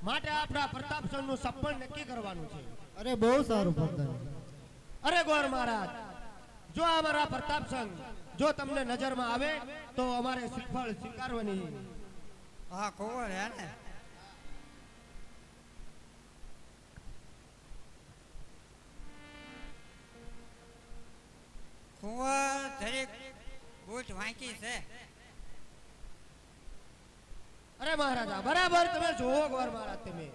માટે આપણા પ્રતાપસંગનું સપન નક્કી કરવાનું છે. અરે બહુ સારું પ્રધાનજી. અરે ગોર મહારાજ, જો અમારા પ્રતાપસંગ જો તમને નજરમાં આવે તો અમારે શ્રીફળ સ્વીકારવાની. હા કોવર હે ને. કુંવર દરેક બૂટ વાંચી છે. અરે મહારાજા, બરાબર તમે જોવો ગોર મહારાજ, તમે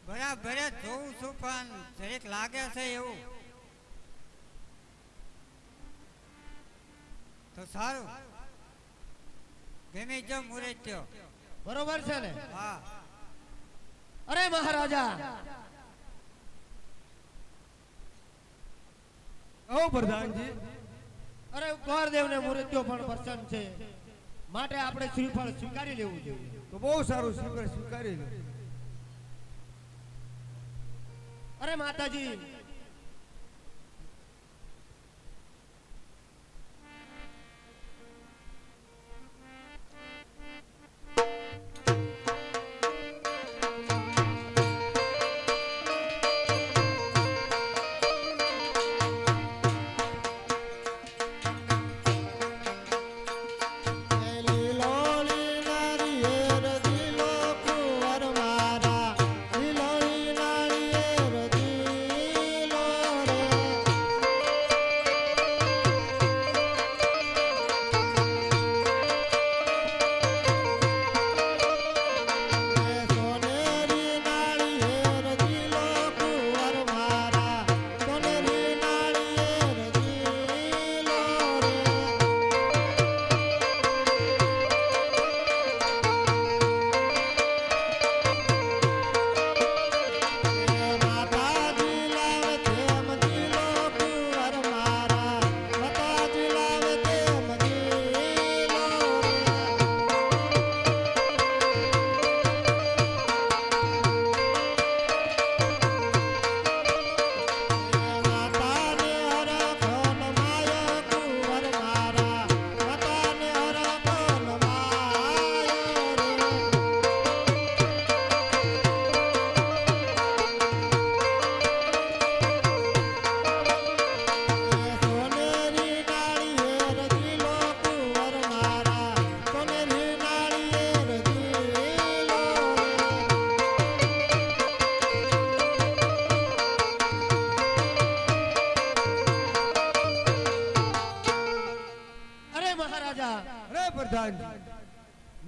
બરાબર જ જોઉં છું પણ દરેક લાગે છે એવું. તો સારું, ગમે જો મુરત્યો બરોબર છે ને? હા. અરે મહારાજા, ઓ પ્રધાનજી, અરે ગોરદેવને મૂર્તિઓ પણ પ્રસન્ન છે, માટે આપણે શ્રીફળ સ્વીકારી લેવું જોઈએ. તો બહુ સારું, સ્વીકારી લો. અરે માતાજી,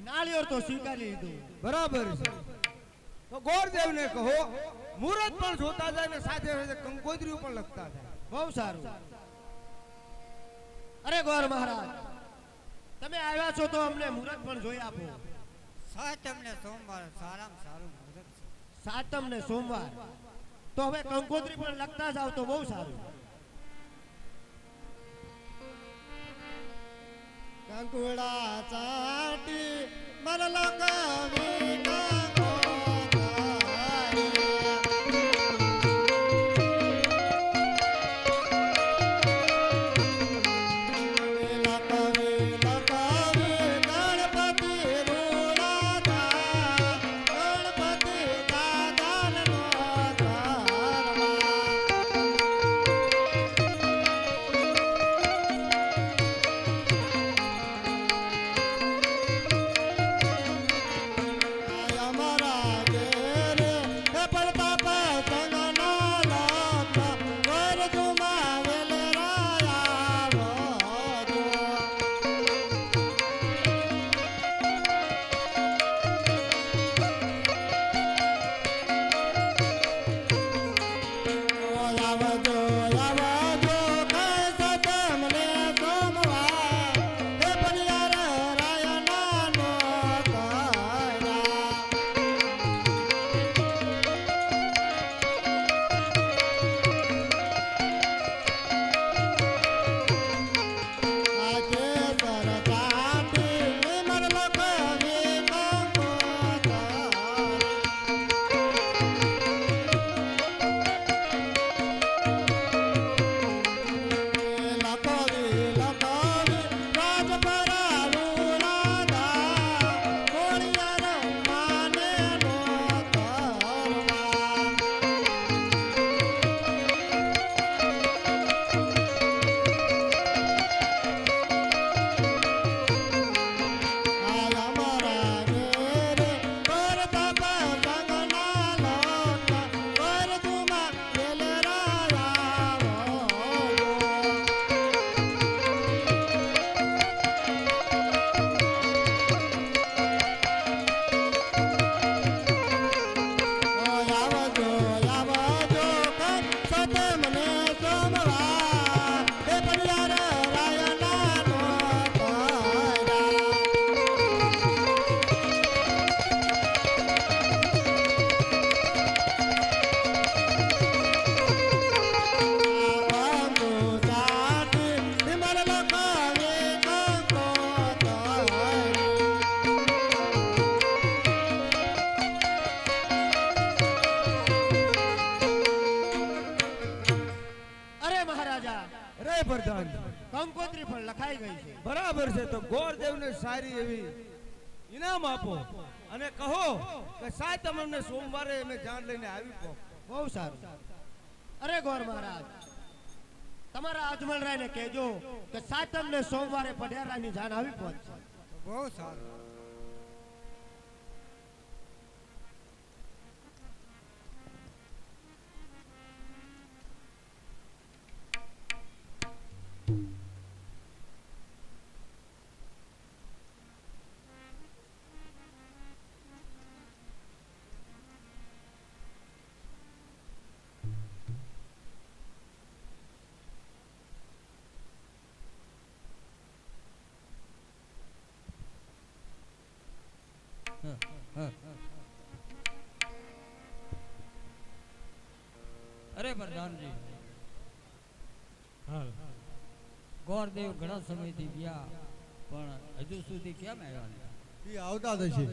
નાળિયેર તો સ્વીકારી લીધું, બરાબર છે. તો ગોરદેવને કહો મુહૂર્ત પણ જોતા જાય ને સાથે સાથે કંકોત્રીઓ પણ લખતા જાય. બહુ સારું. અરે ગોર મહારાજ, તમે આવ્યા છો તો અમને મુહૂર્ત પણ જોઈ આપો. સાતમ ને સોમવાર સારામાં સારું મુહૂર્ત છે. સાતમ ને સોમવાર, તો હવે કંકોત્રી પણ લખતા જાવ તો બહુ સારું. કંકુડા ચાટી મરલો કવિ ગણપતિ છે તો ગોરદેવને સારી એવી ઇનામ આપો અને કહો કે સાતમ અમને સોમવારે અમે જાન લઈને આવી પો. બહુ સારું. અરે ગોર મહારાજ, તમારા અજમલરાયને કહેજો કે સાતમ ને સોમવારે પઢિયારાની જાન આવી પહોંચશે. બહુ સારું. અરે પ્રધાનજી, ગોરદેવ ઘણા સમયથી ગયા પણ હજુ સુધી કેમ આવ્યા નહીં? એ આવતા થશે.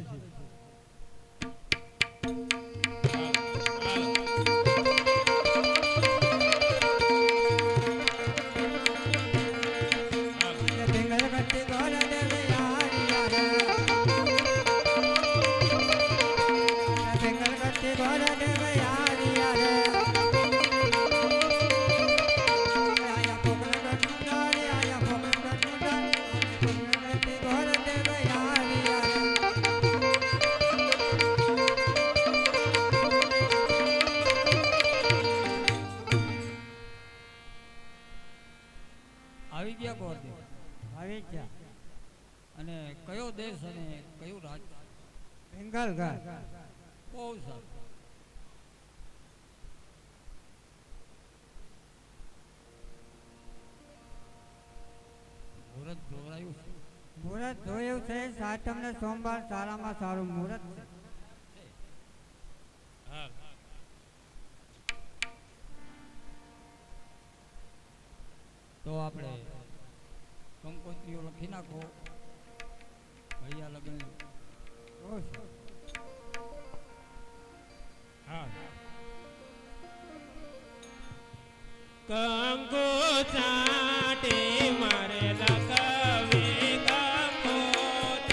આવી ગયા ગોરદેવ? આવી ગયા. અને કયો દેશ અને કયું રાજ્ય? બેંગાલ ઘાટ. બહુ સારું. મુહૂર્ત જોડાયું છે? મુહૂર્ત જોયું છે. સાતમ ને સોમવાર સારામાં સારું મુહૂર્ત છે. તો આપણે કંકોત્રીઓ લખી નાખો. ભૈયા લગ્ન. કંકુ ચાટે મારે લગાવે કંકોત.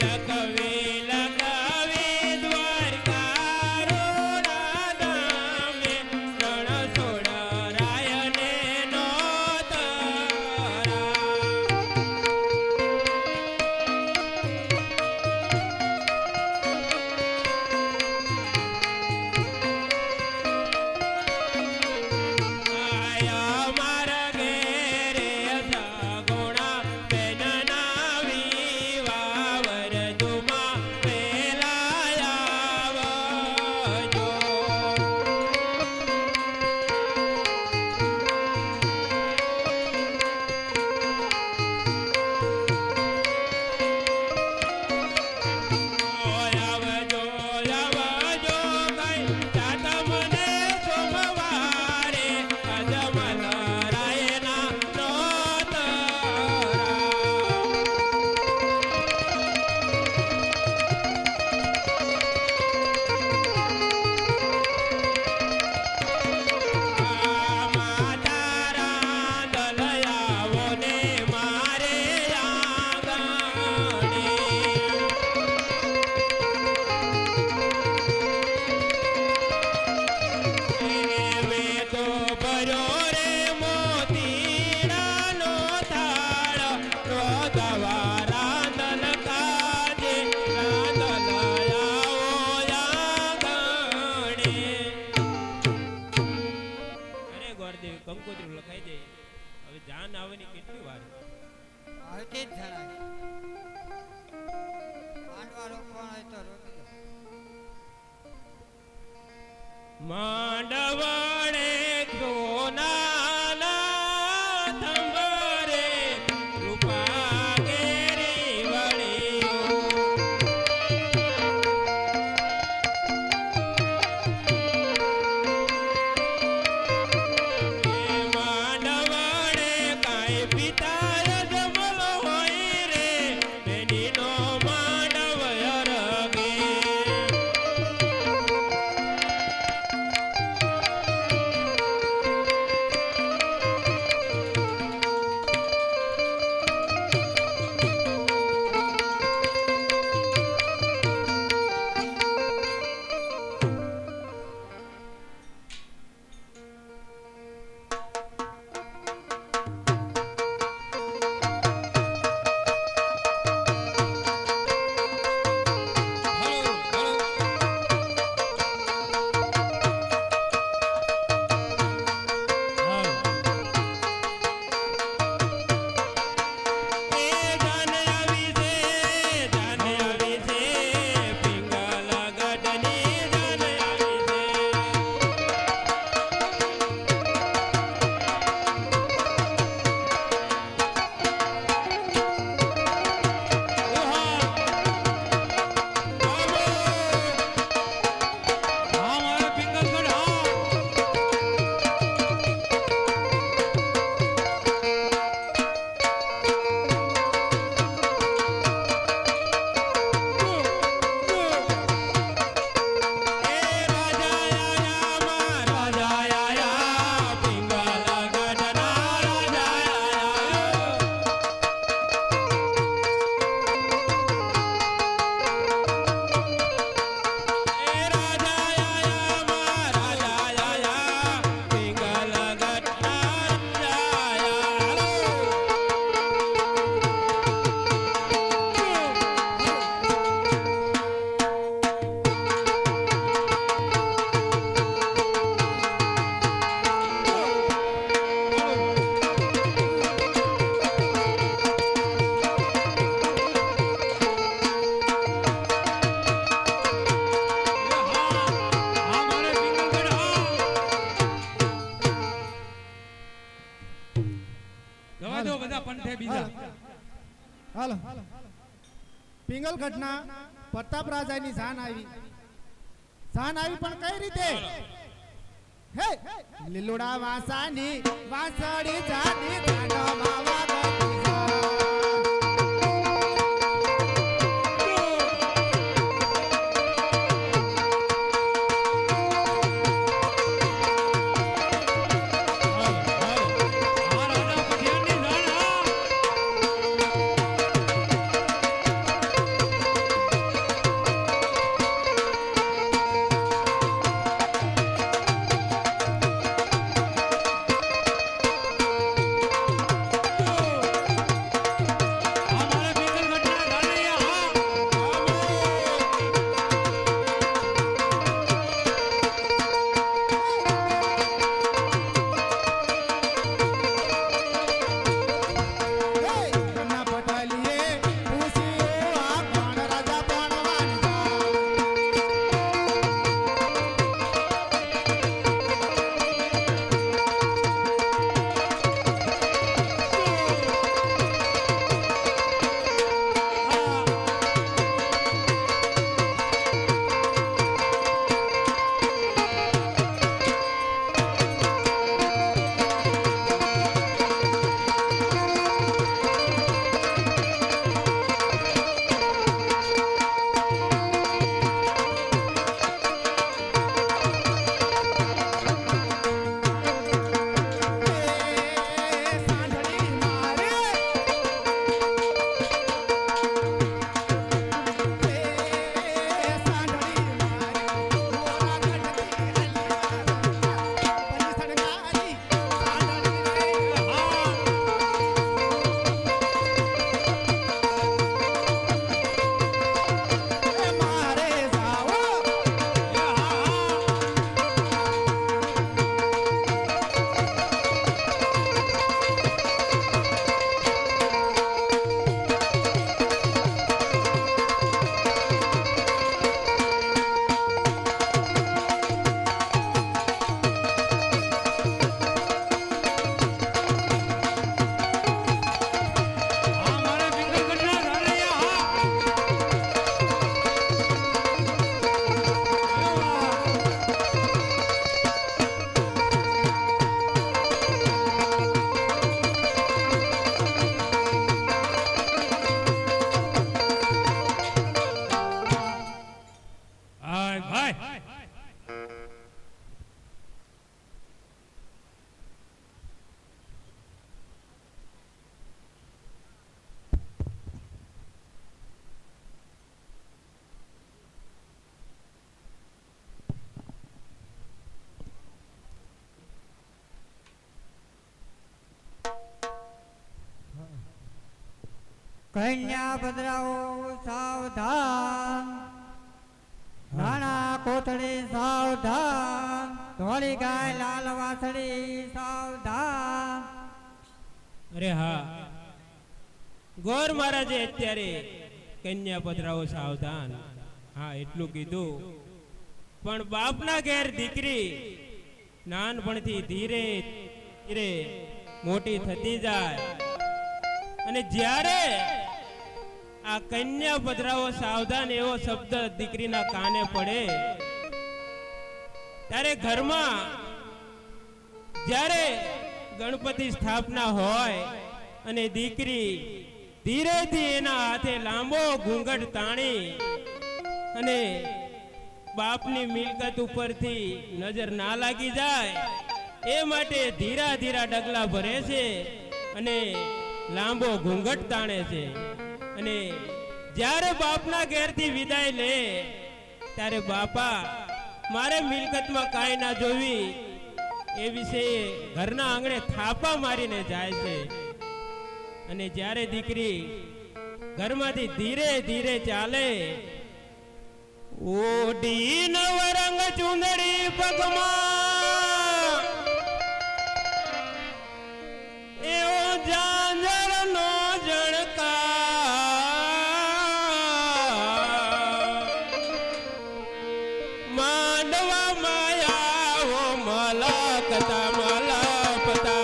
લગાવે લગાવે દ્વારકા રોડા ધામે રણ છોડા રાયને નોતરા. આયા મારા ઘેરે સગુણા બેનના વિવાવર તુમા પેલા આવજો. આવજો આવજો કઈ સાતમ ને સોમવારે અજમલ રાયના નોતરા. માતા રાંધલ આવો ને મારે આંગણે. મેં તો ભર્યો રે મોતીડાનો થાળ. રોધવા રાંધલ કાજે રાંધલ આવો આંગણે. અરે ગોરદેવ, કંકોત્રી લખાઈ દે. હવે જાન આવવાની કેટલી વાર? આવતી જ જણાય. માંડવા રોકવાનો હોય તો રોકી દો. માંડવડે સોનાના થંભરે રૂપા કેરી વળ્યો. માંડવડે કાંઈ પિતા જમલ હોય રે બેનીનો માંડવ અરગે. બીજા હાલો પિંગલ ઘટના પ્રતાપ રાજાની જાન આવી પણ કઈ રીતે હે લીલોડા વાસાની વાસળી જાની જાનો માવા ગતી કન્યા બદરાઓ સાવધાન નાના કોથળી સાવધાન ધોળી ગાય લાલ વાસળી સાવધાન. અરે હા ગોર મહારાજે અત્યારે કન્યા પધરાઓ સાવધાન હા એટલું કીધું પણ બાપના ઘેર દીકરી નાનપણથી ધીરે ધીરે મોટી થતી જાય અને જ્યારે આ કન્યા પધરાઓ સાવધાન એવો શબ્દ દીકરીના કાને પડે ત્યારે ઘરમાં જ્યારે ગણપતિ સ્થાપના હોય અને દીકરી ધીરેથી એના હાથે લાંબો ઘૂંઘટ તાણી અને બાપની મિલકત ઉપરથી નજર ના લાગી જાય એ માટે ધીરા ધીરા ડગલા ભરે છે અને લાંબો ઘૂંઘટ તાણે છે અને જ્યારે બાપના ઘેરથી વિદાય લે ત્યારે બાપા મારે મિલકતમાં કાંઈ ના જોવી એ વિશે ઘરના આંગણે થાપા મારીને જાય છે અને જ્યારે દીકરી ઘરમાંથી ધીરે ધીરે ચાલે ઓઢી નવરંગ ચુંદડી પગમાં એવો ઝાંઝરનો જણકાર માંડવા માયાઓ મલકતા મલપતા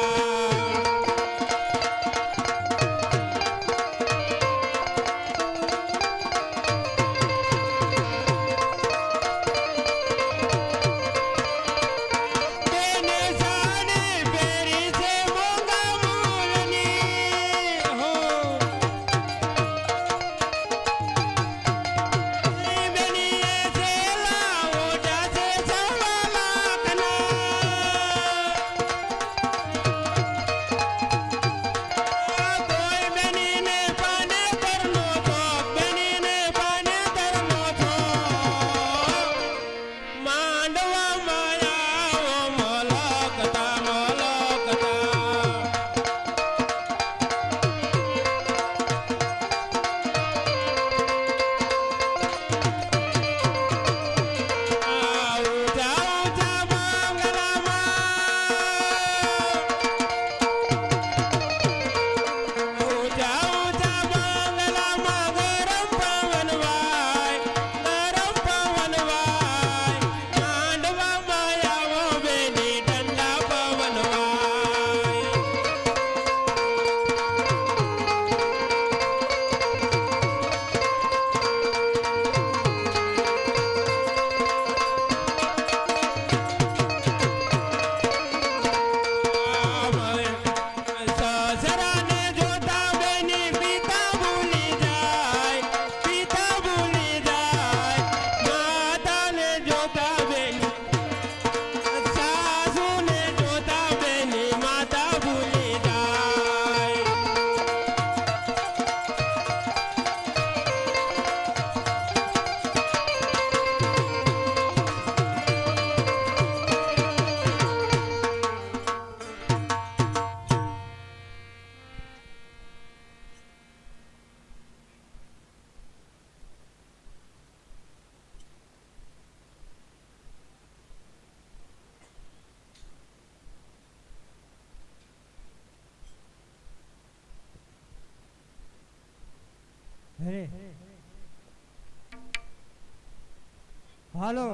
હાલો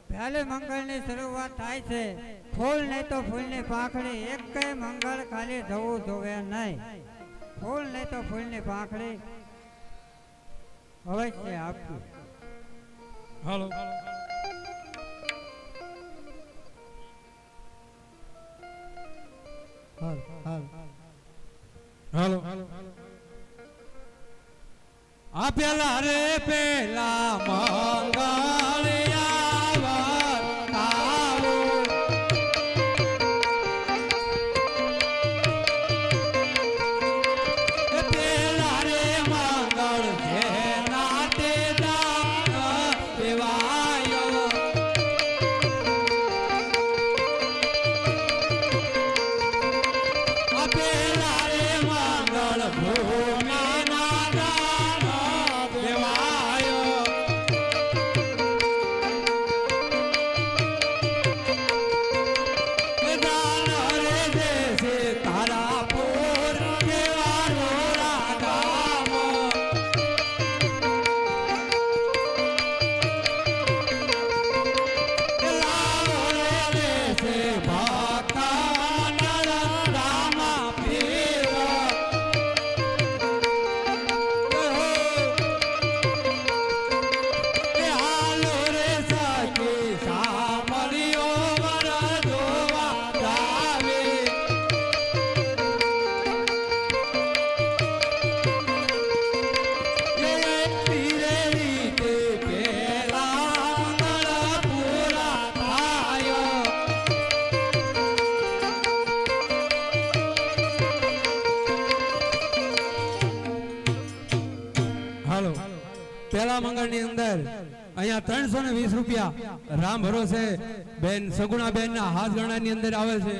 પહેલે મંગળની શરૂઆત થાય છે. ફૂલ નહીં તો ફૂલની પાંખડી, એક કઈ મંગળ ખાલી જવું જોવે નહીં. ફૂલ નહીં તો ફૂલની પાંખડી અવશ્ય આપવું. હાલો હાલો આ પેલા રે પેલા પેલા મંગળ ની અંદર અહીંયા 320 રૂપિયા રામ ભરોસે બેન સગુણા બેન ના હાથ ગણા ની અંદર આવે છે.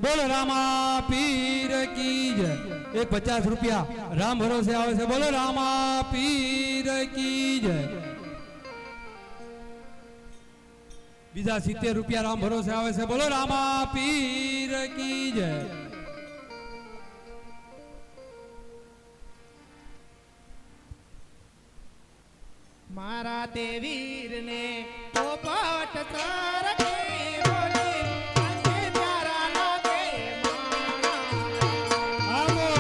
બોલો રામા પીર કી જય. 50 રૂપિયા રામ ભરોસે આવે છે. બોલો રામા પીર કી જય. બીજા 70 રૂપિયા રામ ભરોસે આવે છે. બોલો રામા પીર કી જય. મારા દેવીર ને પોપટ સરકે બોલી અંતે પ્યારા લાગે મારા.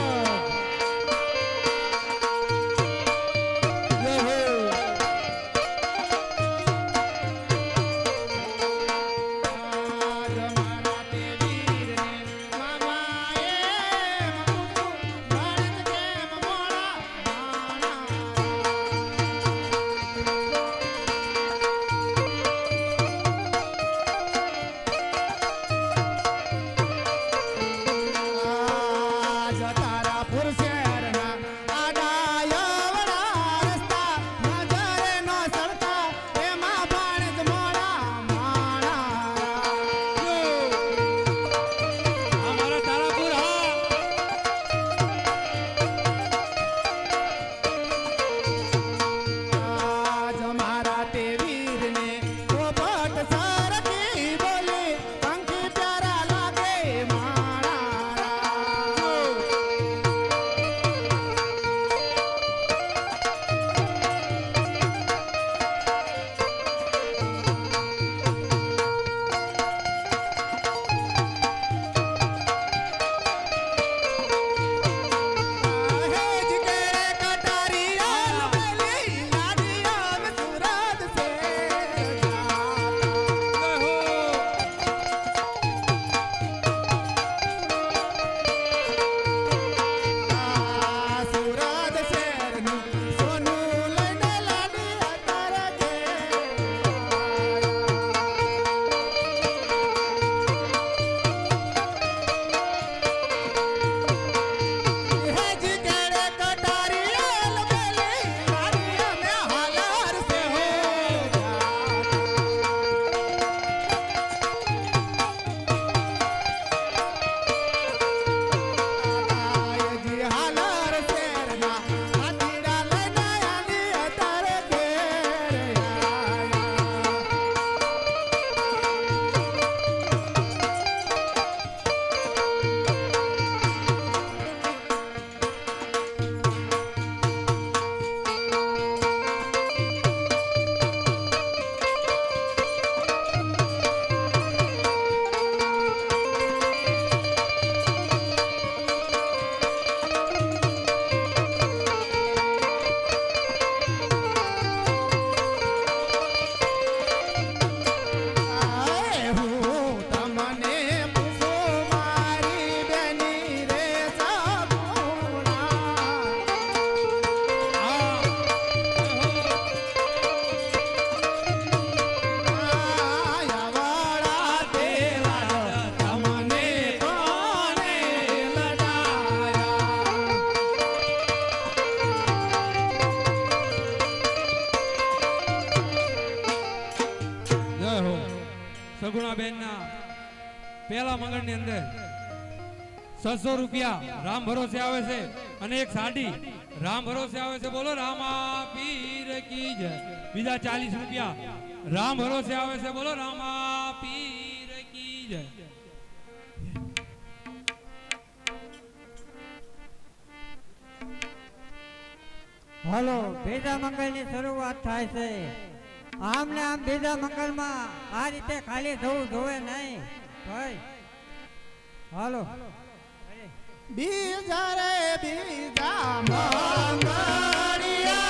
બેન ના પહેલા મંગળ ની અંદર 600 રૂપિયા રામ ભરોસે આવે છે અને એક સાડી રામ ભરોસે આવે છે. બોલો રામા પીર કી જય. બીજા 40 રૂપિયા રામ ભરોસે આવે છે. બોલો રામા પીર કી જય. હાલો બીજા મંગળની શરૂઆત થાય છે. આમ ને આમ બીજા મંગળમાં આ રીતે ખાલી થવું જોવે નહીં ભાઈ. હાલો બીજા રે બીજા મંગળિયા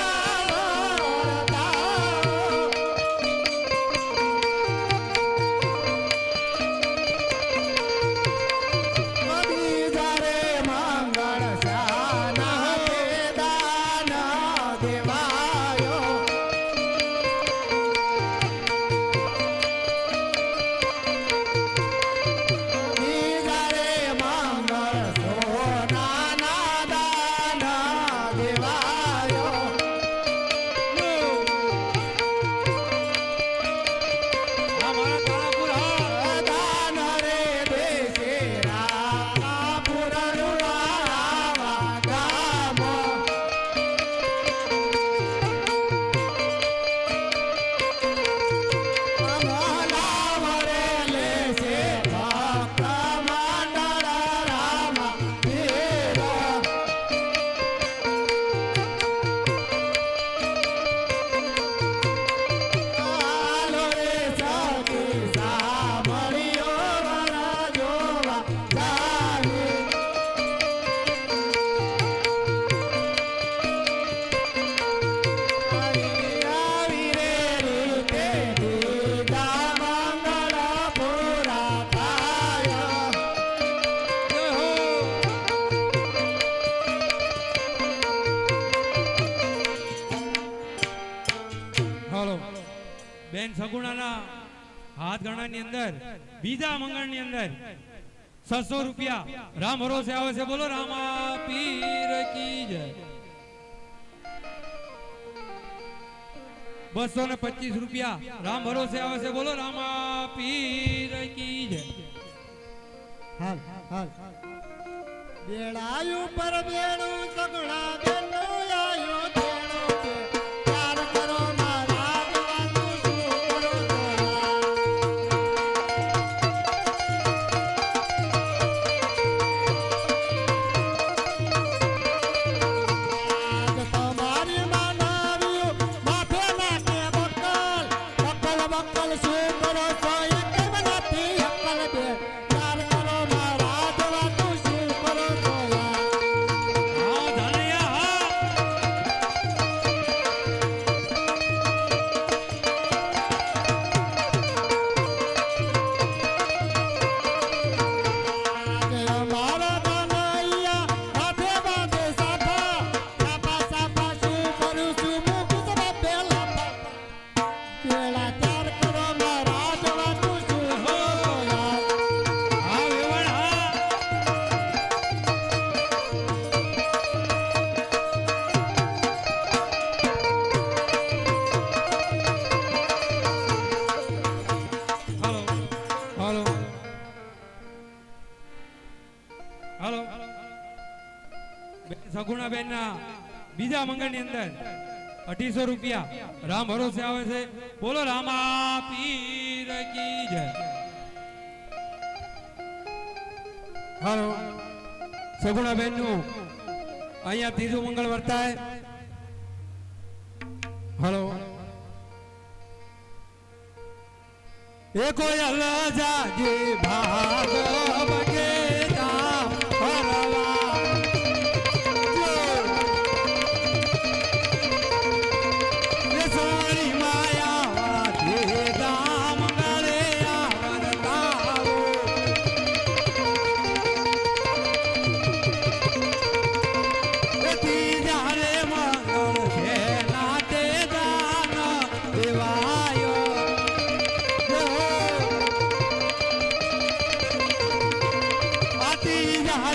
બેન સગુણાના હાથ ગણાની અંદર બીજા મંગળની અંદર 600 રૂપિયા રામ ભરોસે આવે છે. બોલો રામા પીર કી જય. 225 રૂપિયા રામ ભરોસે આવે છે. બોલો રામા પીર કી જય. હાલ હાલ બેડાયું પર બેડું સગણા બેનો આયો તેણો કે પ્યાર કરો મારા દેવાનું શું કરો આજ તમારી માનવ્યું માથે નાખે બકલ બકલ બકલ શું કરો છો એક બનાતી અકલ બે પ્યાર કરો મારા દેવાનું શું કરો છો હા ધનૈયા મારા દાનૈયા માથે બાંધે સાફા સાફા સાફા શું કરું છું મુકુત પેલા પેલા ત્યાર કરો મારા જવાનું શું હો યાર હા વેવણ હા હાલો હાલો હાલો બેન સગુણા બેન ના બીજા મંગળની અંદર 250 રૂપિયા રામ ભરોસે આવે છે. બોલો રામા પીર કી જય. હાલો સગુણા બેન નું અહીંયા ત્રીજું મંગળ વર્તાય. હાલો એ કોઈ અલજાજી ભાગ બગે જા ફરવા એ સોની માયા વાથી ગામ ગળે આવરતાવો એ ત્રીજા રે મંગળ છે નાતે દાન દેવાયો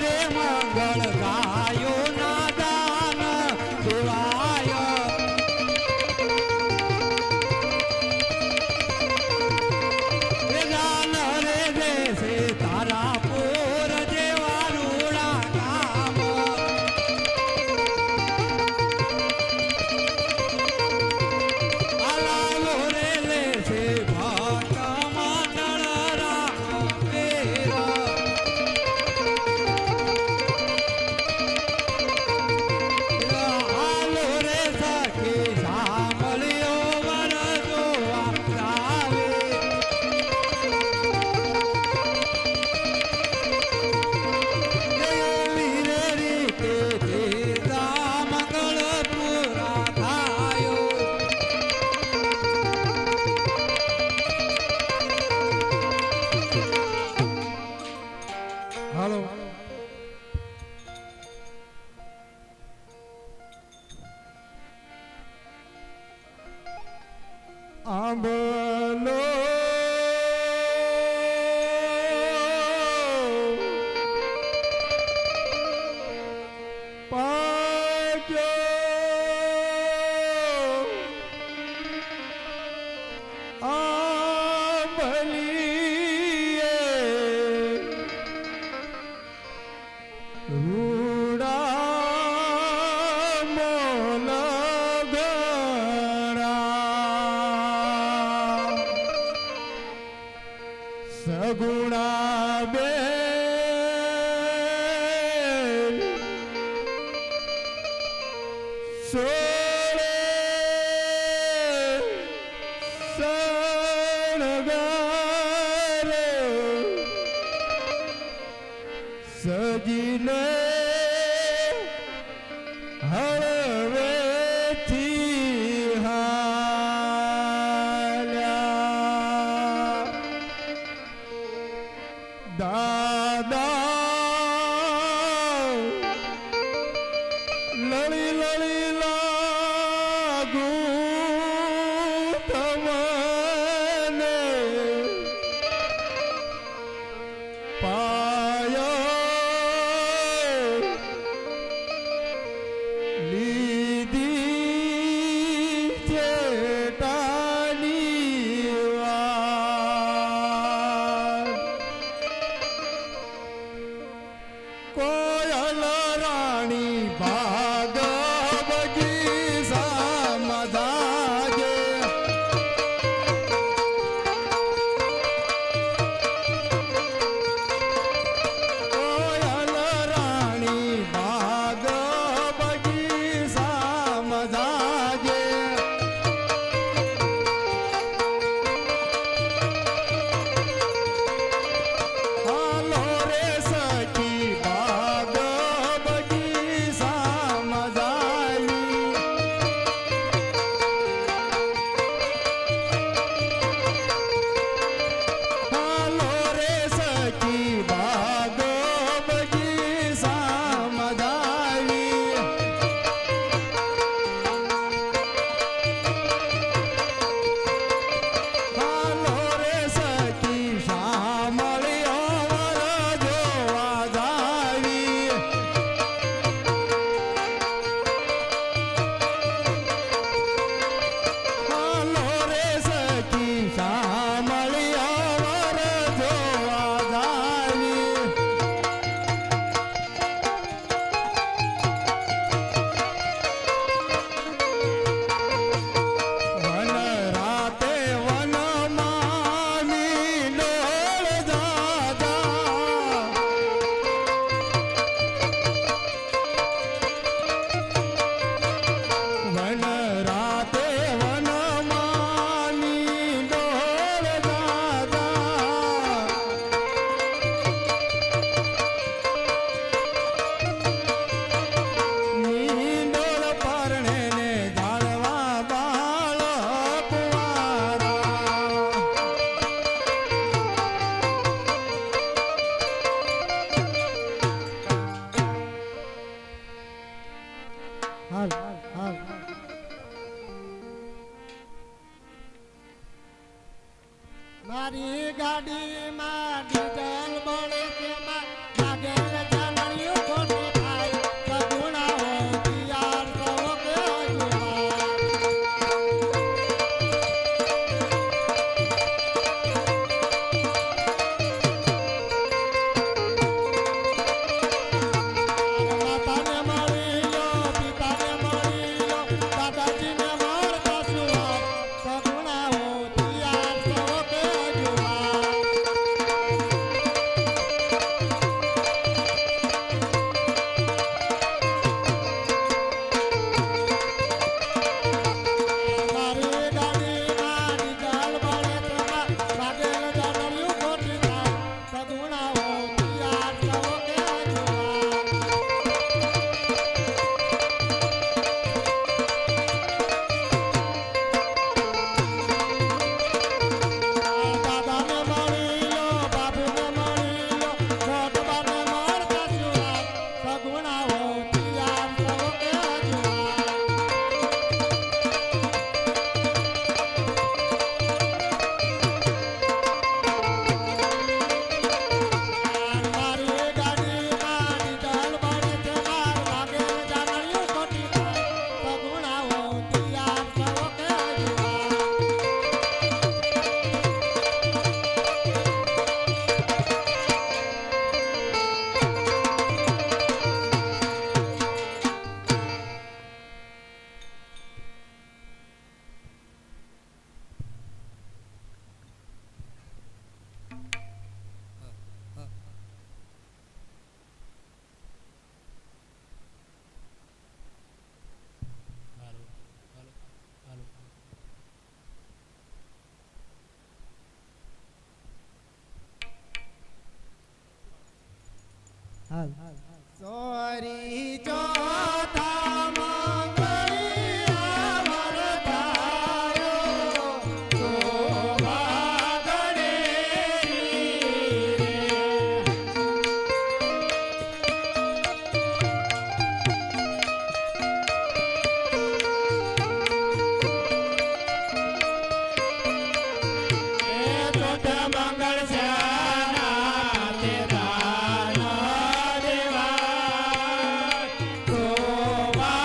રે મંગળ ગાયો ના દાન દેવાય એ દાન તારા પોર જેવા રૂડા કામ આલાવો રે લે છે ભાટામાં તળરા વેરા આલો રે સખી સાંભળ્યો વરજો આવે હાલો આંબલો પાજો આંબલીએ રૂડા મોલ ગણા સગુણા બેન સોળે સણગારે સજીને હળવેથી હાલ્યા દાદા લળી લળી લાગુ તમને પાયો લીધી છે ટાની વાર કોયલ રાણી ભાગ બગીચામાં જાગે હાલ સોરી ચોથા મંગળિયા વરદાયો શોભા મંગળ શ્યાના તે દાન દેવા શોભા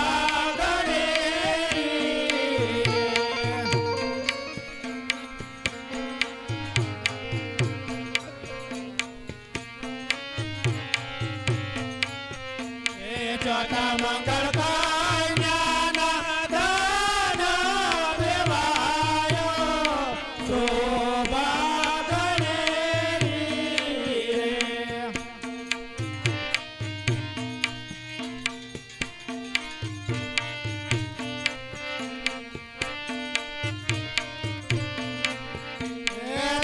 ચોથા મંગળ કન્યાના દાન દેવાયો શોભા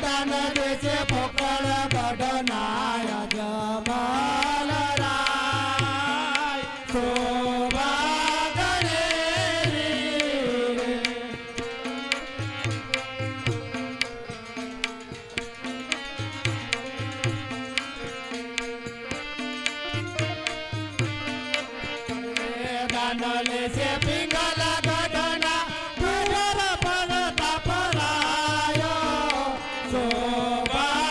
દાન દેશે પોકળ ગઢનાય જમાલ રાય શોભા દાન લેશે પિંગલ ગઢના તુજર પર તપરાયો શોભા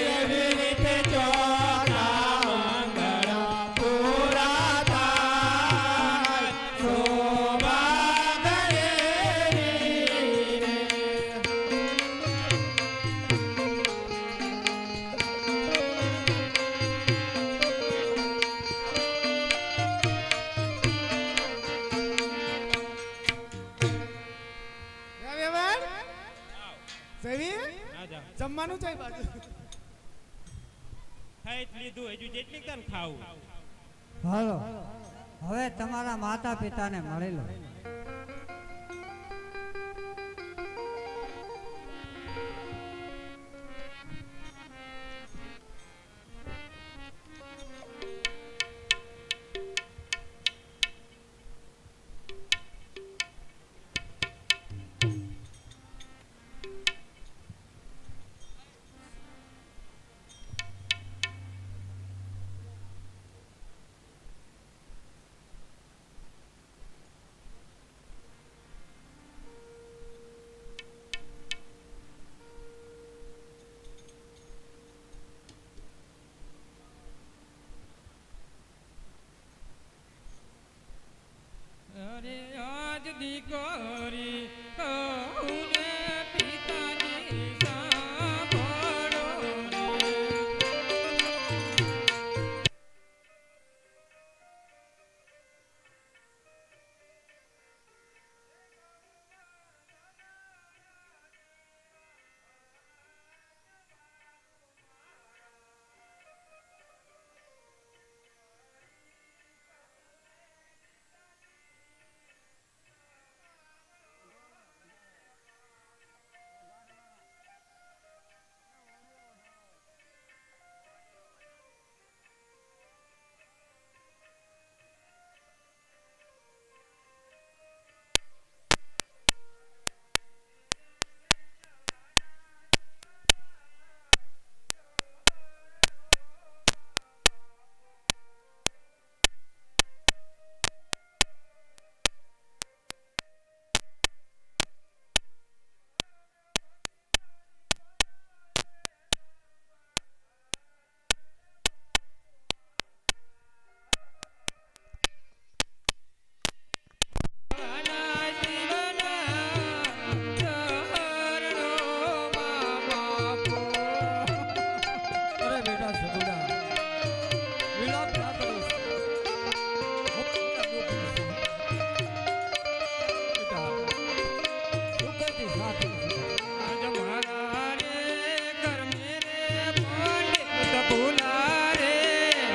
એવી રીતે ચોથા મંગળ પૂરા થાય શોભા જમવાનું છે બાજુ ખાઈ જ લીધું હજુ જેટલી તને ખાવું હાલો હવે તમારા માતા પિતાને મળી લો અરે આજ દીકરી કહું ને પિતાજી સાંભળો રે.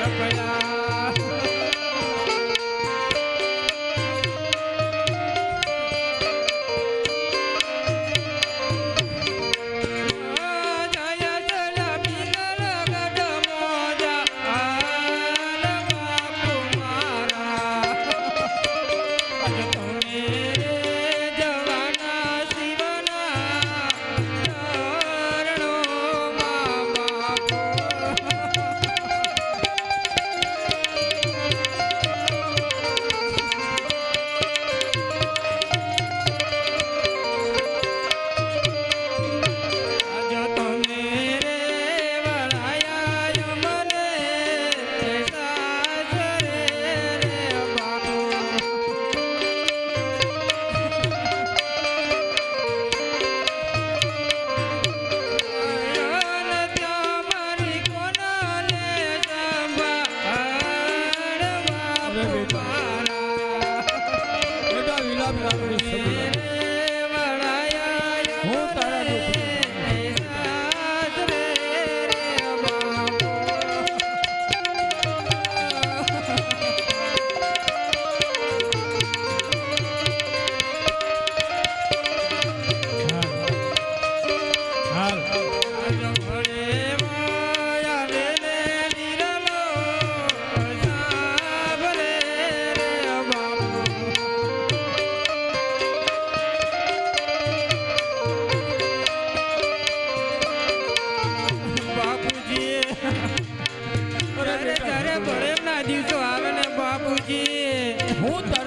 ભલા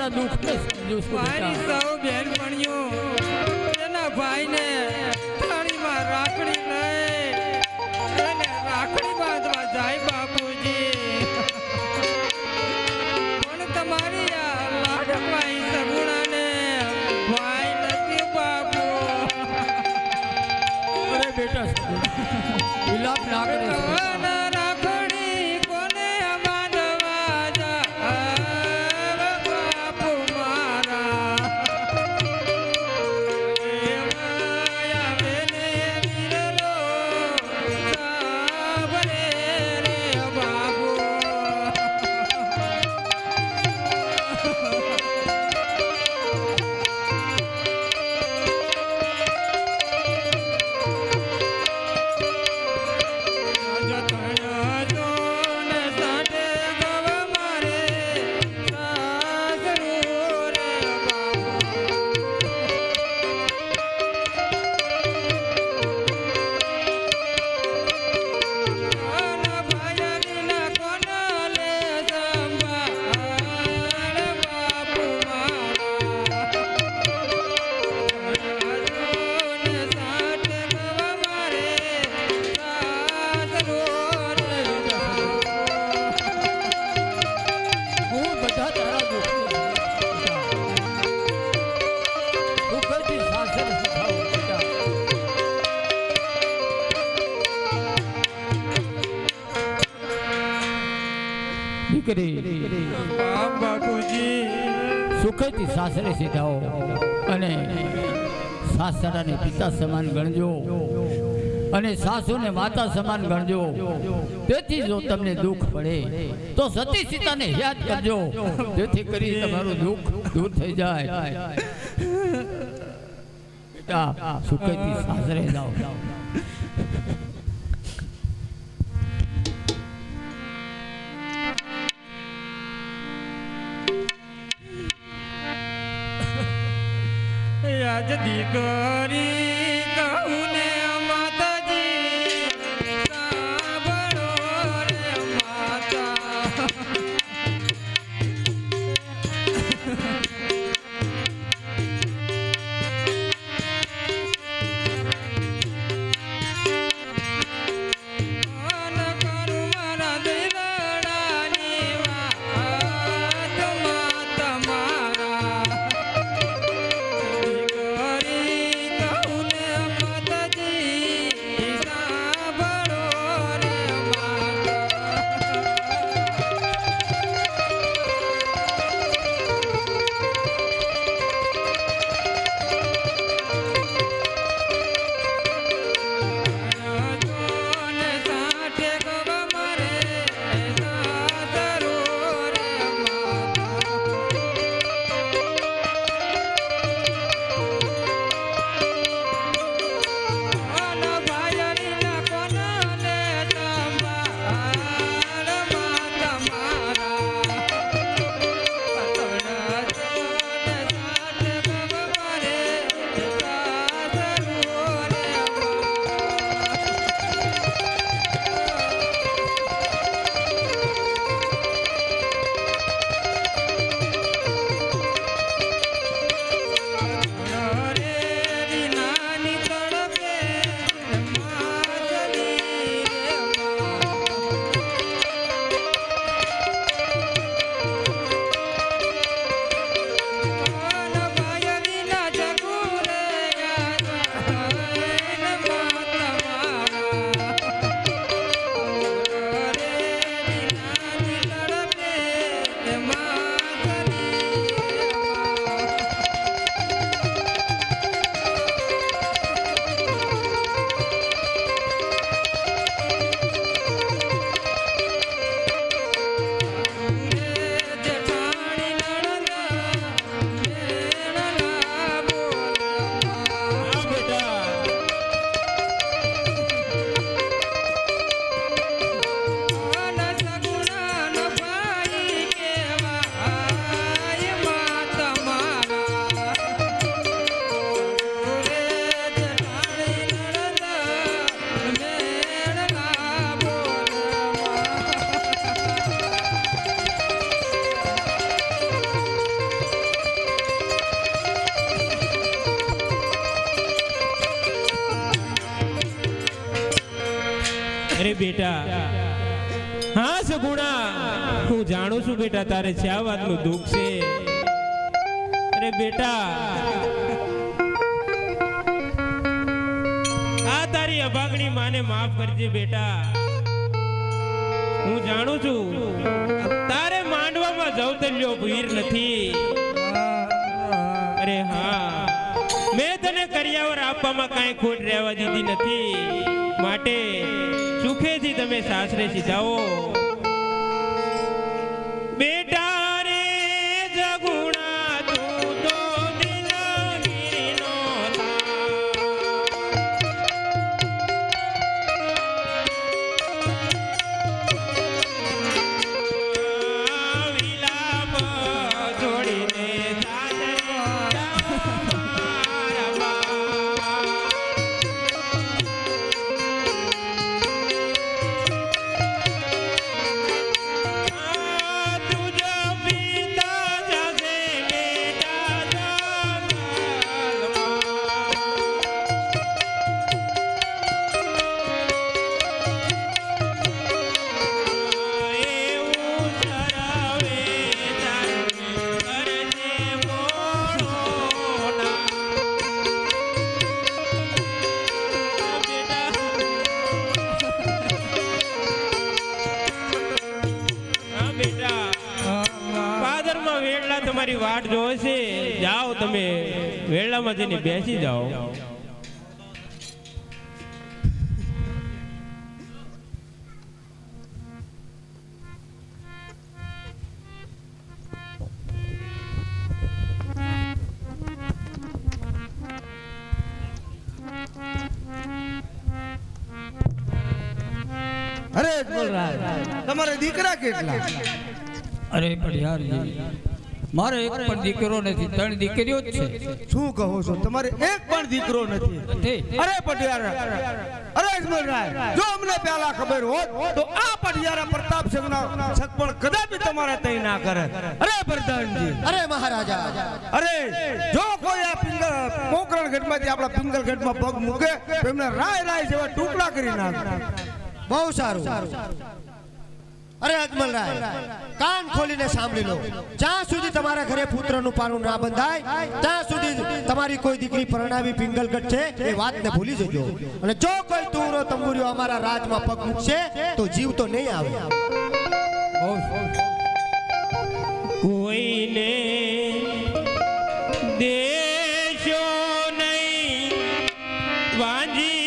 તારા દુઃખને સમજુ છું મારી બેટા. સૌ બેનપણીઓ એના ભાઈને થાળીમાં રાખડી લઈ અને રાખડી બાંધવા જાય બાપુજી. પણ તમારી આ લાડકવાઈ સગુણાને ભાઈ નથી બાપુ. અરે બેટા વિલાપ ના કરે કવાના રાખડી કોને બાંધવા જાય બાપુ મારા. એ માયા બેને વિરલો સાંભળે રે બાપુ. હું બધા તારા દુઃખને દુઃખથી સાસરે સુખાવું બેટા. દીકરી બાપુજી સુખેથી સાસરે સીધાઓ અને સાસરાને પિતા સમાન ગણજો અને સાસુને માતા સમાન ગણજો. તેથી જો તમને દુઃખ પડે તો સતી સીતાને યાદ કરજો, જેથી કરી તમારું દુઃખ દૂર થઈ જાય. બેટા સુખેથી સાસરે જાઓ. આજ દીકરી કહું ને માતાજી સાંભળો રે માતા. અન કરું મારા દિલડાની વાત માતા મારા. દીકરી કહું બેટા. હા સગુણા, હું જાણું છું બેટા તારે શા વાતનું દુઃખ છે. અરે બેટા, આ તારી અભાગણી માને માફ કરજે બેટા. હું જાણું છું તારે માંડવામાં જવતલ્યો ભીર નથી. અરે હા, મેં તને કરિયાવર આપવામાં કાંઈ ખોટ રહેવા દીધી નથી. માટે સુખેથી તમે સાસરે સીધાઓ બેટા રે જગુણા. તું તો દિલગીરીનો વિલાપ જોડીને સાસરે તમારી વાટ જોવે છે. જાઓ તમે વેળામાં જઈને બેસી જાઓ. અરે અજમલરાજ, તમારે દીકરા કેટલા? અરે પડિયારજી, મારે એક પણ દીકરો નથી, 3 દીકરીઓ જ છે. શું કહો છો? તમારે એક પણ દીકરો નથી? અરે પટિયારા, અરે અજમલરાજ, જો અમને પહેલા ખબર હોત તો આ પટિયારા પ્રતાપસિંહના સગપણ કદાપી તમારે તઈ ના કરે. અરે પ્રધાનજી, અરે મહારાજા, અરે જો કોઈ આ પોકરણ ગઢમાંથી આપણા પિંગલ ગઢમાં પગ મૂકે તો એમને રાય રાય જેવા ટુકડા કરી નાખે. બહુ સારું. અરે અજમલરાય, કાન ખોલીને સાંભળી લો. જ્યાં સુધી તમારા ઘરે પુત્રનું પાનું ના બંધાય ત્યાં સુધી તમારી કોઈ દીકરી પરણાવી પિંગલગઢ છે એ વાતને ભૂલી જજો. અને જો કોઈ તુરો તંબુરીઓ અમારા રાજમાં પગ મૂકશે તો જીવ તો નહીં આવે. કોઈને દેશો નહીં વાંજી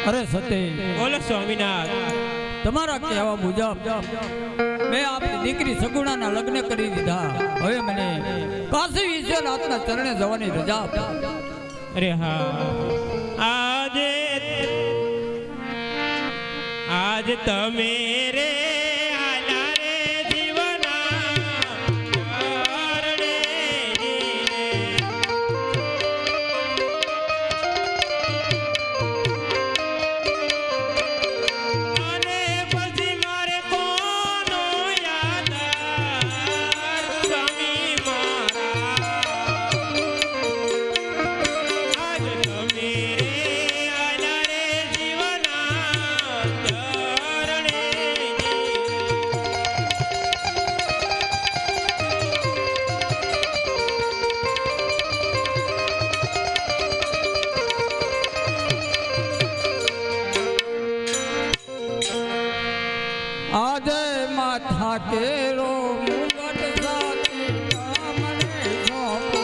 અરે સતે, બોલો સ્વામિનાથ. તમારા કહેવા મુજબ મેં આપણી દીકરી સગુણાના લગ્ન કરી દીધા. હવે મને કાશી વિશ્વનાથના ચરણે જવાની રજા આપો. અરે હા, આજ તમે રે આજે માથા કેરો મુગટ સાથી મને સોંપો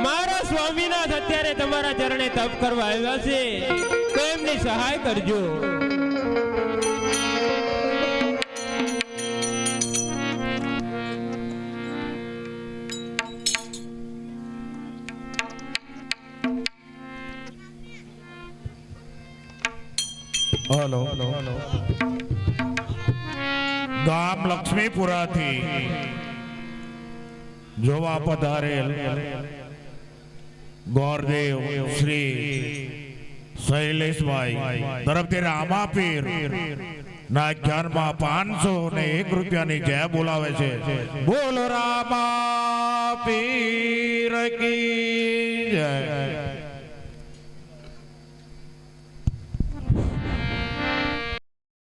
મારા સ્વામીનાથ અત્યારે તમારા ચરણે તપ કરવા આવ્યા છે તો એમની સહાય કરજો. હલો ગામ લક્ષ્મીપુરાથી જોવા પધારેલ ગોરદેવ શ્રી શૈલેષભાઈ તરફથી રામાપીર ના ધ્યાનમાં 501 રૂપિયાની જય બોલાવે છે. બોલો રામાપીર કી જય.